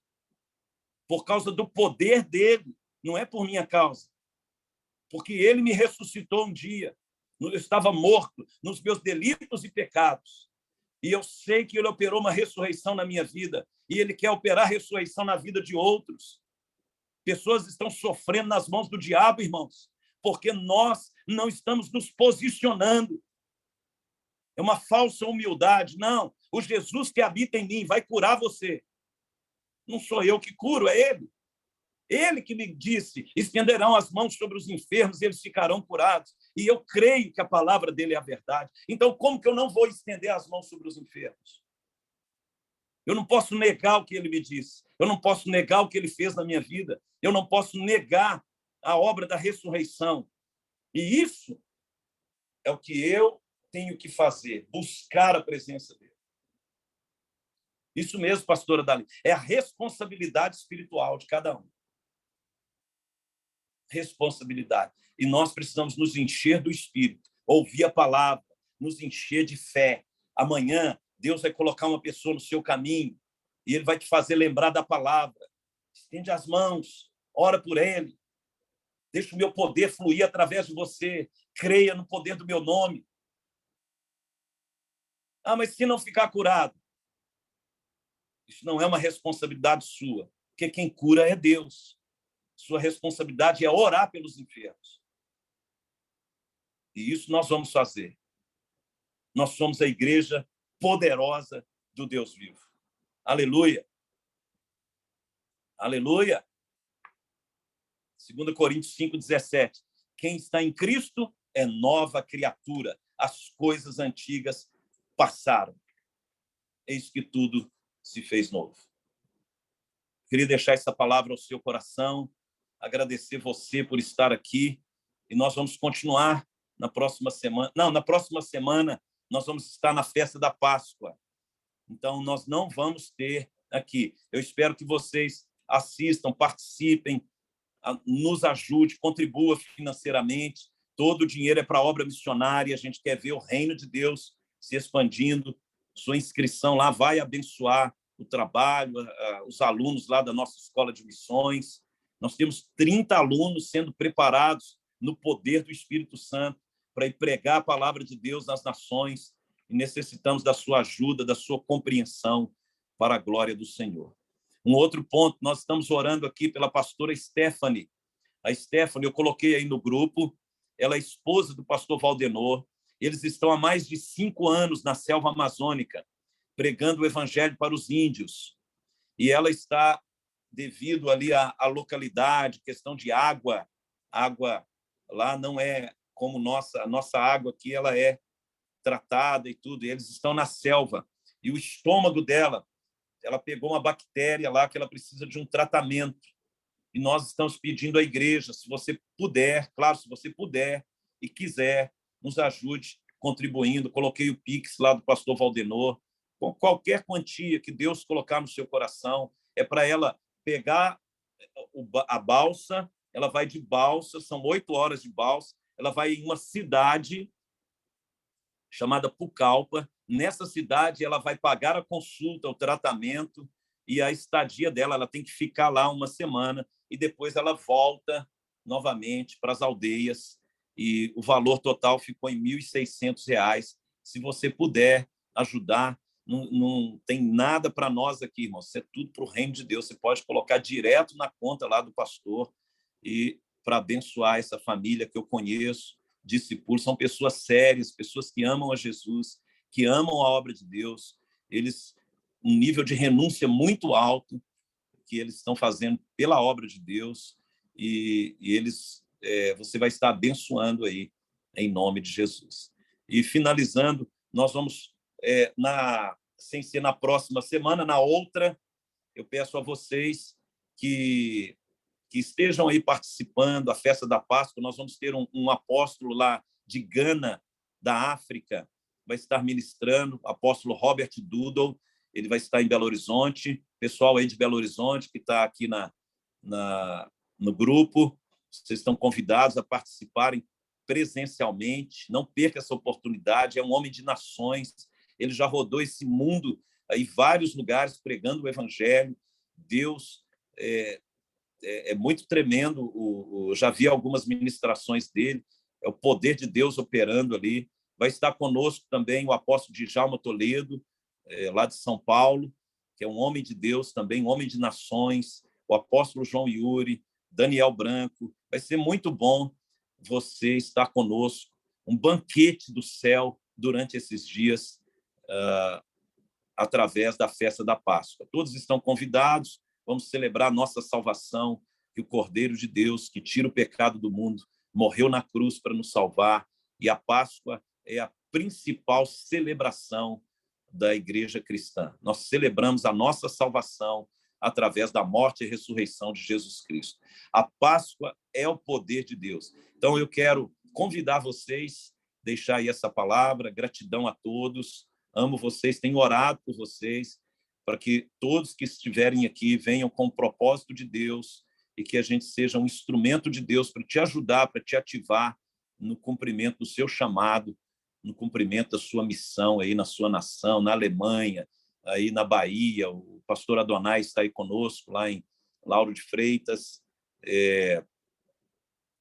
por causa do poder dele, não é por minha causa, porque ele me ressuscitou um dia, eu estava morto nos meus delitos e pecados, e eu sei que ele operou uma ressurreição na minha vida, e ele quer operar ressurreição na vida de outros. Pessoas estão sofrendo nas mãos do diabo, irmãos, porque nós não estamos nos posicionando. É uma falsa humildade. Não, o Jesus que habita em mim vai curar você. Não sou eu que curo, é ele. Ele que me disse, estenderão as mãos sobre os enfermos e eles ficarão curados. E eu creio que a palavra dele é a verdade. Então, como que eu não vou estender as mãos sobre os enfermos? Eu não posso negar o que ele me disse. Eu não posso negar o que ele fez na minha vida. Eu não posso negar a obra da ressurreição. E isso é o que eu tenho que fazer, buscar a presença dele. Isso mesmo, pastora Dali. É a responsabilidade espiritual de cada um. Responsabilidade. E nós precisamos nos encher do Espírito, ouvir a palavra, nos encher de fé. Amanhã, Deus vai colocar uma pessoa no seu caminho e ele vai te fazer lembrar da palavra. Estende as mãos, ora por ele. Deixa o meu poder fluir através de você. Creia no poder do meu nome. Ah, mas se não ficar curado? Isso não é uma responsabilidade sua, porque quem cura é Deus. Sua responsabilidade é orar pelos enfermos. E isso nós vamos fazer. Nós somos a igreja poderosa do Deus vivo. Aleluia. Aleluia. 2 Coríntios 5:17. Quem está em Cristo é nova criatura. As coisas antigas passaram. Eis que tudo se fez novo. Queria deixar essa palavra ao seu coração, agradecer você por estar aqui, e nós vamos continuar na próxima semana. Não, na próxima semana nós vamos estar na festa da Páscoa. Então, nós não vamos ter aqui. Eu espero que vocês assistam, participem, nos ajude, contribua financeiramente. Todo o dinheiro é para a obra missionária. A gente quer ver o reino de Deus se expandindo. Sua inscrição lá vai abençoar o trabalho, os alunos lá da nossa escola de missões. Nós temos 30 alunos sendo preparados no poder do Espírito Santo para ir pregar a palavra de Deus nas nações, e necessitamos da sua ajuda, da sua compreensão para a glória do Senhor. Um outro ponto, nós estamos orando aqui pela pastora Stephanie. A Stephanie, eu coloquei aí no grupo, ela é esposa do pastor Valdenor. Eles estão há mais de 5 anos na selva amazônica, pregando o evangelho para os índios. E ela está, devido ali à localidade, questão de água lá não é como a nossa água aqui, ela é tratada e tudo, e eles estão na selva. E o estômago dela, ela pegou uma bactéria lá que ela precisa de um tratamento. E nós estamos pedindo à igreja, se você puder, claro, se você puder e quiser, nos ajude contribuindo. Coloquei o Pix lá do pastor Valdenor. Com qualquer quantia que Deus colocar no seu coração, é para ela pegar a balsa, ela vai de balsa, são 8 horas de balsa, ela vai em uma cidade chamada Pucallpa. Nessa cidade, ela vai pagar a consulta, o tratamento e a estadia dela. Ela tem que ficar lá uma semana e depois ela volta novamente para as aldeias. E o valor total ficou em R$ 1.600. Se você puder ajudar, não tem nada para nós aqui, irmão. Isso é tudo para o reino de Deus. Você pode colocar direto na conta lá do pastor e para abençoar essa família que eu conheço, discípulos, são pessoas sérias, pessoas que amam a Jesus, que amam a obra de Deus, um nível de renúncia muito alto que eles estão fazendo pela obra de Deus, e você vai estar abençoando aí, em nome de Jesus. E finalizando, nós vamos, sem ser na próxima semana, na outra, eu peço a vocês que estejam aí participando da festa da Páscoa. Nós vamos ter um apóstolo lá de Gana, da África, vai estar ministrando, o apóstolo Robert Doodle. Ele vai estar em Belo Horizonte. Pessoal aí de Belo Horizonte que está aqui no grupo, vocês estão convidados a participarem presencialmente. Não perca essa oportunidade. É um homem de nações. Ele já rodou esse mundo em vários lugares pregando o evangelho. Deus é muito tremendo. Eu já vi algumas ministrações dele. É o poder de Deus operando ali. Vai estar conosco também o apóstolo Djalma Toledo, lá de São Paulo, que é um homem de Deus também, um homem de nações. O apóstolo João Yuri, Daniel Branco. Vai ser muito bom você estar conosco. Um banquete do céu durante esses dias, através da festa da Páscoa. Todos estão convidados. Vamos celebrar nossa salvação, que o Cordeiro de Deus, que tira o pecado do mundo, morreu na cruz para nos salvar. E a Páscoa é a principal celebração da igreja cristã. Nós celebramos a nossa salvação através da morte e ressurreição de Jesus Cristo. A Páscoa é o poder de Deus. Então, eu quero convidar vocês, deixar aí essa palavra, gratidão a todos, amo vocês, tenho orado por vocês, para que todos que estiverem aqui venham com o propósito de Deus e que a gente seja um instrumento de Deus para te ajudar, para te ativar no cumprimento do seu chamado, no cumprimento da sua missão aí na sua nação, na Alemanha, aí na Bahia. O pastor Adonai está aí conosco, lá em Lauro de Freitas,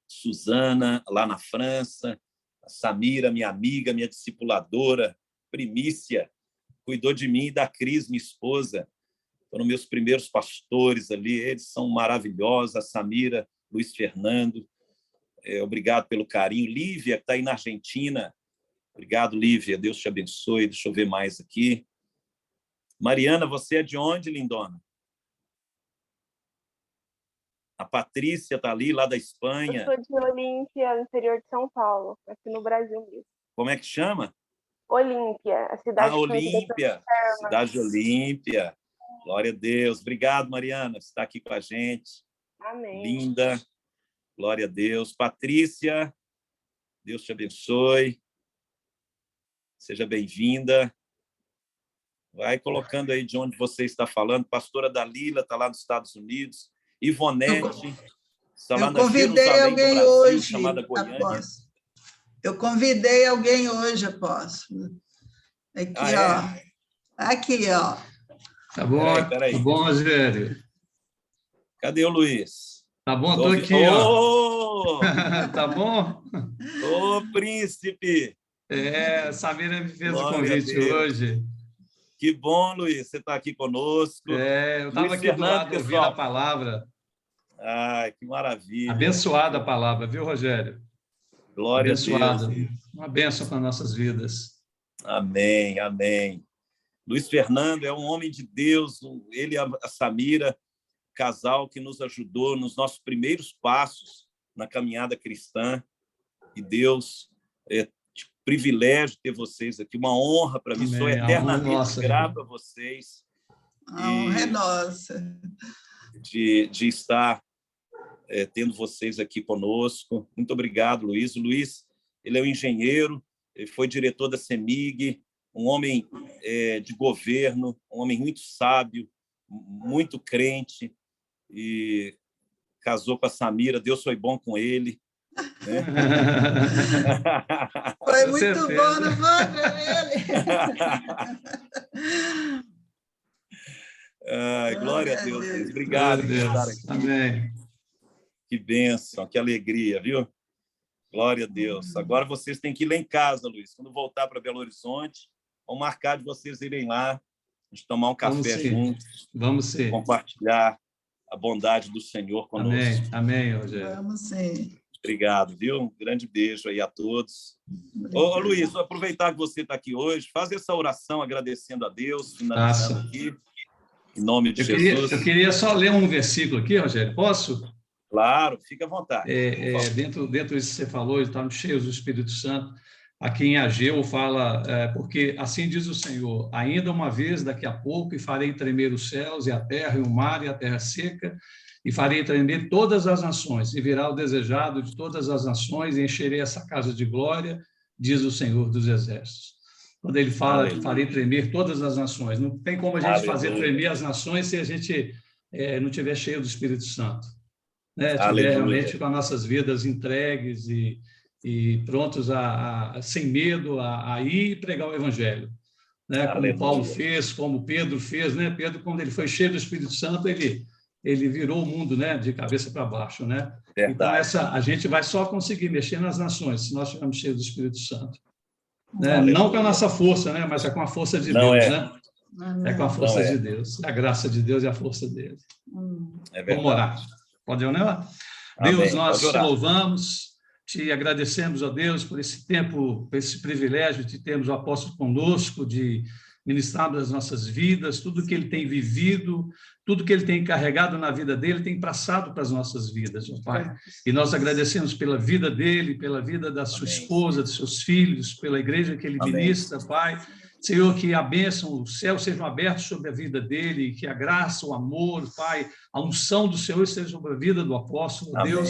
Suzana, lá na França, a Samira, minha amiga, minha discipuladora, primícia, cuidou de mim e da Cris, minha esposa. Foram meus primeiros pastores ali, eles são maravilhosos, a Samira, Luiz Fernando, obrigado pelo carinho. Lívia, que está aí na Argentina, obrigado, Lívia, Deus te abençoe. Deixa eu ver mais aqui. Mariana, você é de onde, lindona? A Patrícia está ali, lá da Espanha. Eu sou de Olímpia, no interior de São Paulo, aqui no Brasil mesmo. Como é que chama? Olímpia, a cidade Olímpia, cidade de Olímpia. Glória a Deus. Obrigado, Mariana, por estar aqui com a gente. Amém. Linda. Glória a Deus. Patrícia, Deus te abençoe. Seja bem-vinda. Vai colocando aí de onde você está falando. Pastora Dalila está lá nos Estados Unidos. Ivonete está lá na Jerusalém do Brasil, chamada Goiânia. Apóstolo. Eu convidei alguém hoje, apóstolo. Aqui, ó. Aqui, ó. Tá bom, peraí. Tá bom, Rogério? Cadê o Luiz? Tá bom, tô aqui, ó. Oh! Tá bom? Ô, príncipe! Samira me fez Glória o convite hoje. Que bom, Luiz, você está aqui conosco. Eu estava aqui do lado ouvindo a palavra. Ai, que maravilha. Abençoada a palavra, viu, Rogério? Glória a Deus. Uma bênção para nossas vidas. Amém, amém. Luiz Fernando é um homem de Deus, ele e a Samira, casal que nos ajudou nos nossos primeiros passos na caminhada cristã. E Deus, privilégio ter vocês aqui, uma honra para mim, sou eternamente grato a vocês. A honra é nossa. De estar tendo vocês aqui conosco. Muito obrigado, Luiz. O Luiz, ele é um engenheiro, ele foi diretor da CEMIG, um homem de governo, um homem muito sábio, muito crente, e casou com a Samira. Deus foi bom com ele. Né? Foi muito bom, não foi, glória a Deus. Obrigado por estar aqui. Amém. Que bênção, que alegria, viu? Glória a Deus. Agora vocês têm que ir lá em casa, Luiz. Quando voltar para Belo Horizonte, vamos marcar de vocês irem lá, a gente tomar um café juntos. Vamos sim. Compartilhar a bondade do Senhor conosco. Amém, Rogério. Vamos sim. Obrigado, viu? Um grande beijo aí a todos. Ô, Luiz, vou aproveitar que você está aqui hoje, faz essa oração agradecendo a Deus, finalizando aqui, em nome de Jesus. Eu queria só ler um versículo aqui, Rogério, posso? Claro, fica à vontade. Dentro disso que você falou, estamos cheios do Espírito Santo. Aqui em Ageu fala, porque assim diz o Senhor, ainda uma vez, daqui a pouco, e farei tremer os céus e a terra e o mar e a terra seca, e farei tremer todas as nações, e virá o desejado de todas as nações, e encherei essa casa de glória, diz o Senhor dos Exércitos. Quando ele fala que farei tremer todas as nações, não tem como a gente fazer tremer as nações se a gente não estiver cheio do Espírito Santo, né? Tiver realmente com as nossas vidas entregues e prontos sem medo a ir e pregar o Evangelho, né? Como Paulo fez, como Pedro fez, né? Pedro, quando ele foi cheio do Espírito Santo, ele virou o mundo, né? De cabeça para baixo, né? Verdade. Então a gente vai só conseguir mexer nas nações se nós estivermos cheios do Espírito Santo, né? Não com a nossa força, né? Mas é com a força de Deus, né? É com a força de Deus, a graça de Deus e a força dele. Vamos orar. Pode orar? Deus, nós te louvamos, te agradecemos, ó Deus, por esse tempo, por esse privilégio de termos o apóstolo conosco, de ministrar das nossas vidas, tudo que ele tem vivido, tudo que ele tem carregado na vida dele, tem passado para as nossas vidas, ó Pai. E nós agradecemos pela vida dele, pela vida da sua esposa, dos seus filhos, pela igreja que ele ministra, Pai. Senhor, que a bênção, os céus sejam abertos sobre a vida dele, que a graça, o amor, Pai, a unção do Senhor esteja sobre a vida do apóstolo, ó Deus.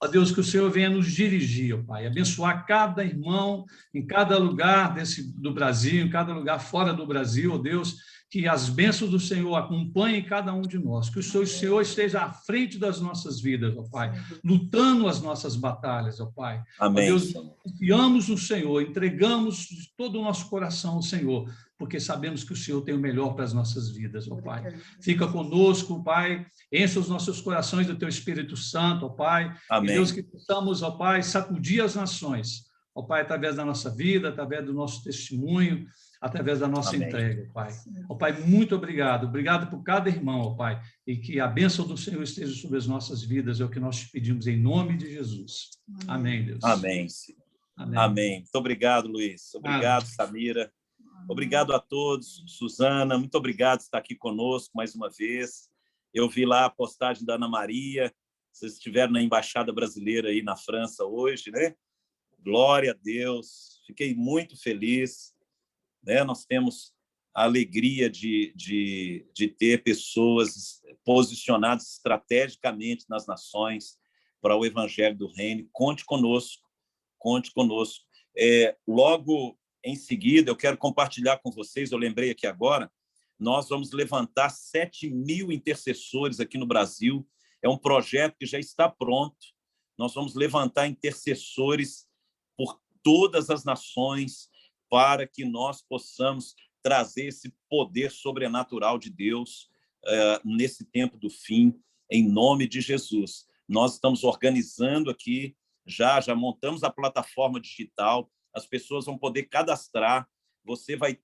Ó Deus, que o Senhor venha nos dirigir, ó Pai, abençoar cada irmão em cada lugar do Brasil, em cada lugar fora do Brasil, ó Deus, que as bênçãos do Senhor acompanhem cada um de nós, que o Senhor esteja à frente das nossas vidas, ó Pai, lutando as nossas batalhas, ó Pai. Amém. Ó Deus, confiamos no Senhor, entregamos todo o nosso coração ao Senhor, porque sabemos que o Senhor tem o melhor para as nossas vidas, ó Pai. Fica conosco, Pai, enche os nossos corações do Teu Espírito Santo, ó Pai. Amém. E Deus, que possamos, ó Pai, sacudir as nações, ó Pai, através da nossa vida, através do nosso testemunho, através da nossa entrega, Pai. Ó Pai, muito obrigado. Obrigado por cada irmão, ó Pai, e que a bênção do Senhor esteja sobre as nossas vidas, é o que nós te pedimos em nome de Jesus. Amém, Deus. Amém. Amém. Muito obrigado, Luiz. Obrigado, Samira. Obrigado a todos. Suzana, muito obrigado por estar aqui conosco mais uma vez. Eu vi lá a postagem da Ana Maria. Vocês estiveram na Embaixada Brasileira aí na França hoje, né? Glória a Deus. Fiquei muito feliz, né? Nós temos a alegria de ter pessoas posicionadas estrategicamente nas nações para o Evangelho do Reino. Conte conosco, conte conosco. Logo em seguida, eu quero compartilhar com vocês, eu lembrei aqui agora, nós vamos levantar 7.000 intercessores aqui no Brasil. É um projeto que já está pronto. Nós vamos levantar intercessores por todas as nações para que nós possamos trazer esse poder sobrenatural de Deus nesse tempo do fim, em nome de Jesus. Nós estamos organizando aqui, já montamos a plataforma digital, as pessoas vão poder cadastrar, você vai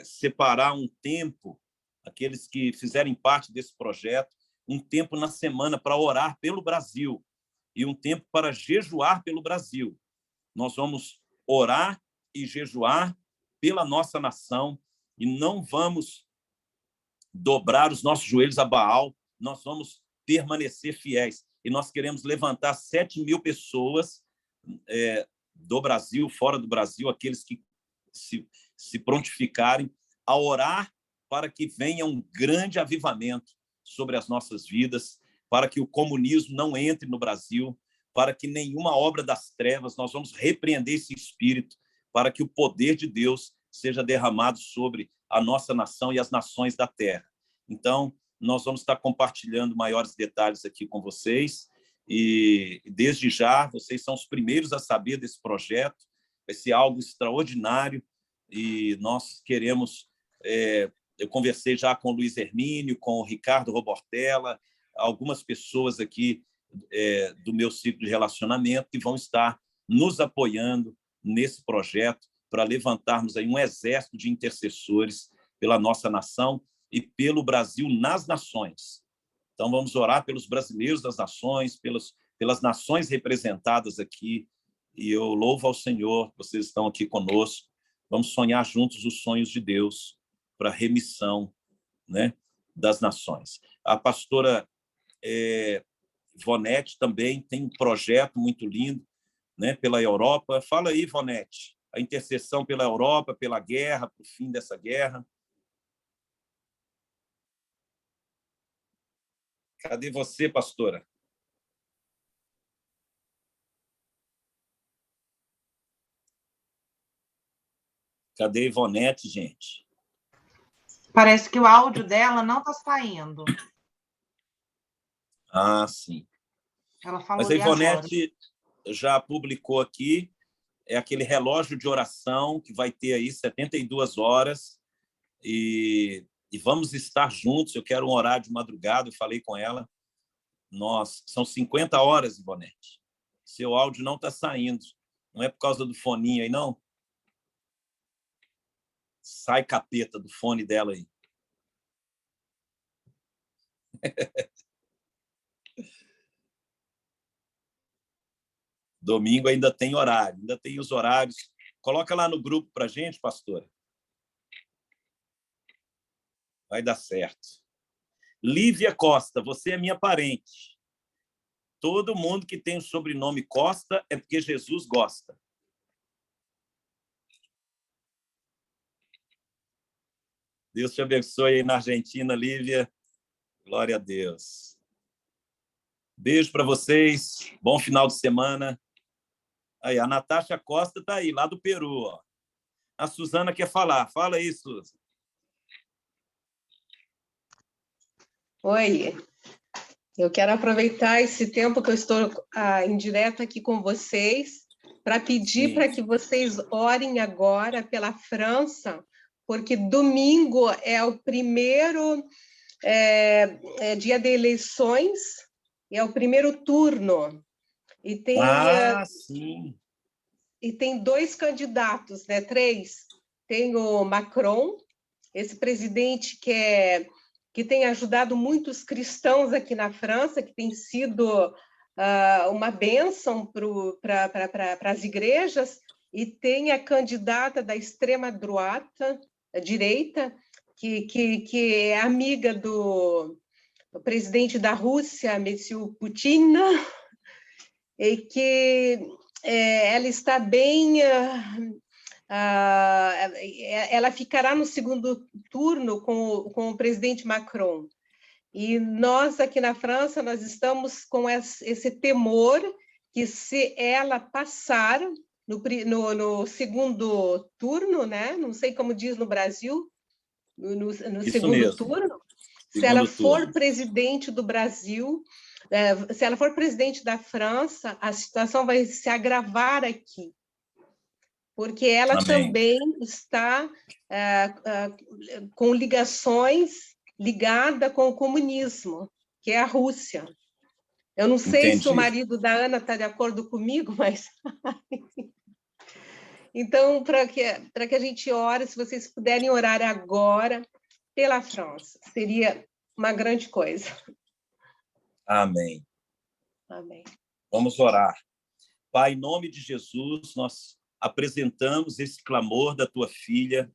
separar um tempo, aqueles que fizerem parte desse projeto, um tempo na semana para orar pelo Brasil e um tempo para jejuar pelo Brasil. Nós vamos orar e jejuar pela nossa nação e não vamos dobrar os nossos joelhos a Baal, nós vamos permanecer fiéis. E nós queremos levantar 7.000 pessoas do Brasil, fora do Brasil, aqueles que se prontificarem a orar para que venha um grande avivamento sobre as nossas vidas, para que o comunismo não entre no Brasil, para que nenhuma obra das trevas, nós vamos repreender esse espírito, para que o poder de Deus seja derramado sobre a nossa nação e as nações da terra. Então, nós vamos estar compartilhando maiores detalhes aqui com vocês, e desde já, vocês são os primeiros a saber desse projeto, vai ser algo extraordinário, e nós queremos... eu conversei já com o Luiz Hermínio, com o Ricardo Robortella, algumas pessoas aqui do meu ciclo de relacionamento que vão estar nos apoiando nesse projeto para levantarmos aí um exército de intercessores pela nossa nação e pelo Brasil nas nações. Então, vamos orar pelos brasileiros das nações, pelas nações representadas aqui. E eu louvo ao Senhor, vocês estão aqui conosco. Vamos sonhar juntos os sonhos de Deus para a remissão, né, das nações. A pastora Ivonete também tem um projeto muito lindo, né, pela Europa. Fala aí, Ivonete, a intercessão pela Europa, pela guerra, para o fim dessa guerra. Cadê você, pastora? Cadê a Ivonete, gente? Parece que o áudio dela não está saindo. Ah, sim. Ela falou. Mas a Ivonete já publicou aqui, é aquele relógio de oração que vai ter aí 72 horas e vamos estar juntos. Eu quero orar de madrugada, eu falei com ela. São 50 horas, Ivonete. Seu áudio não está saindo. Não é por causa do foninho aí, não? Sai capeta do fone dela aí. Domingo ainda tem horário, ainda tem os horários. Coloca lá no grupo para a gente, pastora. Vai dar certo. Lívia Costa, você é minha parente. Todo mundo que tem o sobrenome Costa é porque Jesus gosta. Deus te abençoe aí na Argentina, Lívia. Glória a Deus. Beijo para vocês. Bom final de semana. Aí, a Natasha Costa está aí, lá do Peru. Ó. A Suzana quer falar. Fala aí, Suza. Oi, eu quero aproveitar esse tempo que eu estou em direto aqui com vocês para pedir para que vocês orem agora pela França, porque domingo é o primeiro dia de eleições, é o primeiro turno. E tem, sim. E tem 2 candidatos, né? 3. Tem o Macron, esse presidente que tem ajudado muitos cristãos aqui na França, que tem sido uma bênção para as igrejas, e tem a candidata da direita, que é amiga do presidente da Rússia, Monsieur Putin, e que ela está bem... ela ficará no segundo turno com o presidente Macron. E nós, aqui na França, nós estamos com esse temor que, se ela passar no segundo turno, né? Não sei como diz no Brasil, no segundo mesmo. turno, se ela for presidente do Brasil, se ela for presidente da França, a situação vai se agravar aqui, porque ela também está com ligações ligada com o comunismo, que é a Rússia. Eu não sei se o marido da Ana está de acordo comigo, mas... Então, para que a gente ore, se vocês puderem orar agora pela França, seria uma grande coisa. Amém. Amém. Vamos orar. Pai, em nome de Jesus, nós apresentamos esse clamor da tua filha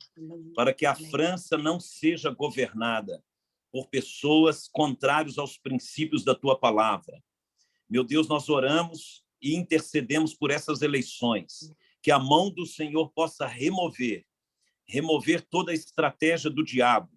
para que a França não seja governada por pessoas contrárias aos princípios da tua palavra. Meu Deus, nós oramos e intercedemos por essas eleições, que a mão do Senhor possa remover toda a estratégia do diabo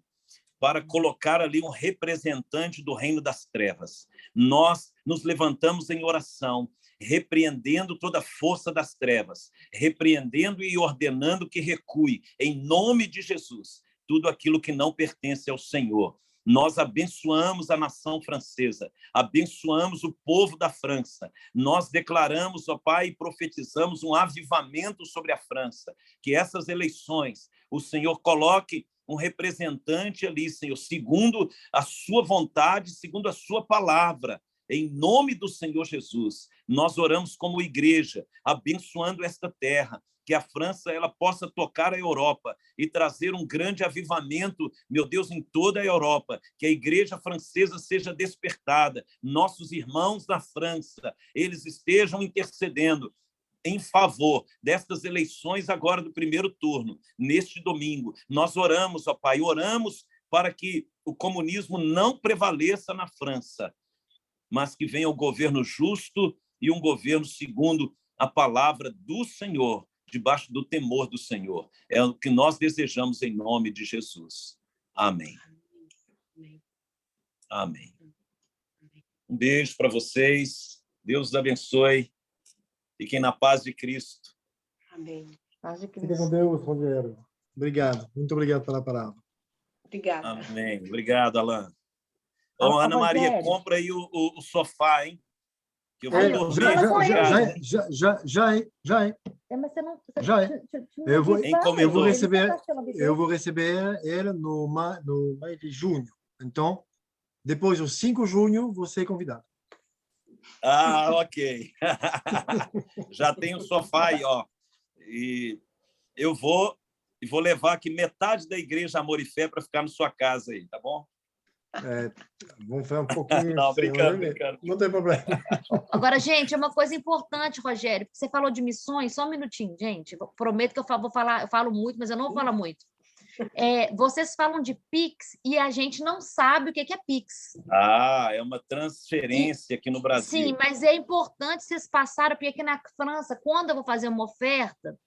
para colocar ali um representante do reino das trevas. Nós nos levantamos em oração, repreendendo toda a força das trevas, repreendendo e ordenando que recue, em nome de Jesus, tudo aquilo que não pertence ao Senhor. Nós abençoamos a nação francesa, abençoamos o povo da França. Nós declaramos, ó Pai, e profetizamos um avivamento sobre a França, que essas eleições o Senhor coloque um representante ali, Senhor, segundo a sua vontade, segundo a sua palavra. Em nome do Senhor Jesus, nós oramos como igreja, abençoando esta terra, que a França ela possa tocar a Europa e trazer um grande avivamento, meu Deus, em toda a Europa, que a igreja francesa seja despertada, nossos irmãos da França, eles estejam intercedendo em favor destas eleições agora do primeiro turno, neste domingo. Nós oramos, ó Pai, oramos para que o comunismo não prevaleça na França, mas que venha o governo justo e um governo segundo a palavra do Senhor, debaixo do temor do Senhor. É o que nós desejamos em nome de Jesus. Amém. Amém. Um beijo para vocês. Deus os abençoe. Fiquem na paz de Cristo. Amém. Paz de Fica Cristo. com Deus, Rogério. Obrigado. Muito obrigado pela palavra. Obrigada. Amém. Obrigado, Alain. Ô, Ana Maria, Rogério. compra aí o sofá, hein? Que eu vou É, dormir. já é. Mas você não... Já é. Eu vou receber ele no mês de junho. Então, depois do 5 de junho, você é convidado. Ah, ok. Já tem o sofá aí, ó. E eu vou levar aqui metade da igreja Amor e Fé para ficar na sua casa aí, tá bom? Vamos fazer um pouquinho. Não, brincando. Não tem problema. Agora, gente, é uma coisa importante, Rogério, porque você falou de missões, só um minutinho, gente. Eu prometo que eu vou falar, eu falo muito, mas eu não vou falar muito. Vocês falam de Pix e a gente não sabe o que é Pix. Ah, é uma transferência aqui no Brasil. Sim, mas é importante vocês passarem, porque aqui na França, quando eu vou fazer uma oferta,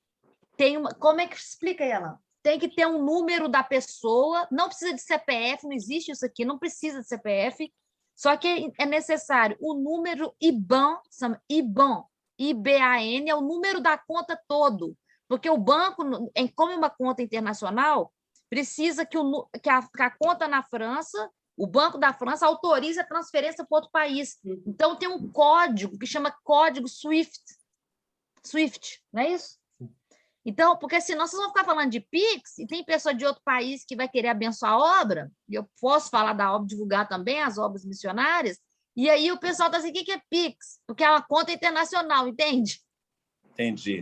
tem uma... Como é que explica ela? Tem que ter um número da pessoa, não precisa de CPF, não existe isso aqui, não precisa de CPF, só que é necessário o número IBAN, IBAN, IBAN, é o número da conta todo, porque o banco, como é uma conta internacional, precisa que a conta na França, o Banco da França, autorize a transferência para outro país. Então, tem um código que chama código SWIFT. SWIFT, não é isso? Então, porque senão vocês vão ficar falando de Pix e tem pessoa de outro país que vai querer abençoar a obra, e eu posso falar da obra, divulgar também as obras missionárias, e aí o pessoal está assim, o que é Pix? Porque é uma conta internacional, entende? Entendi.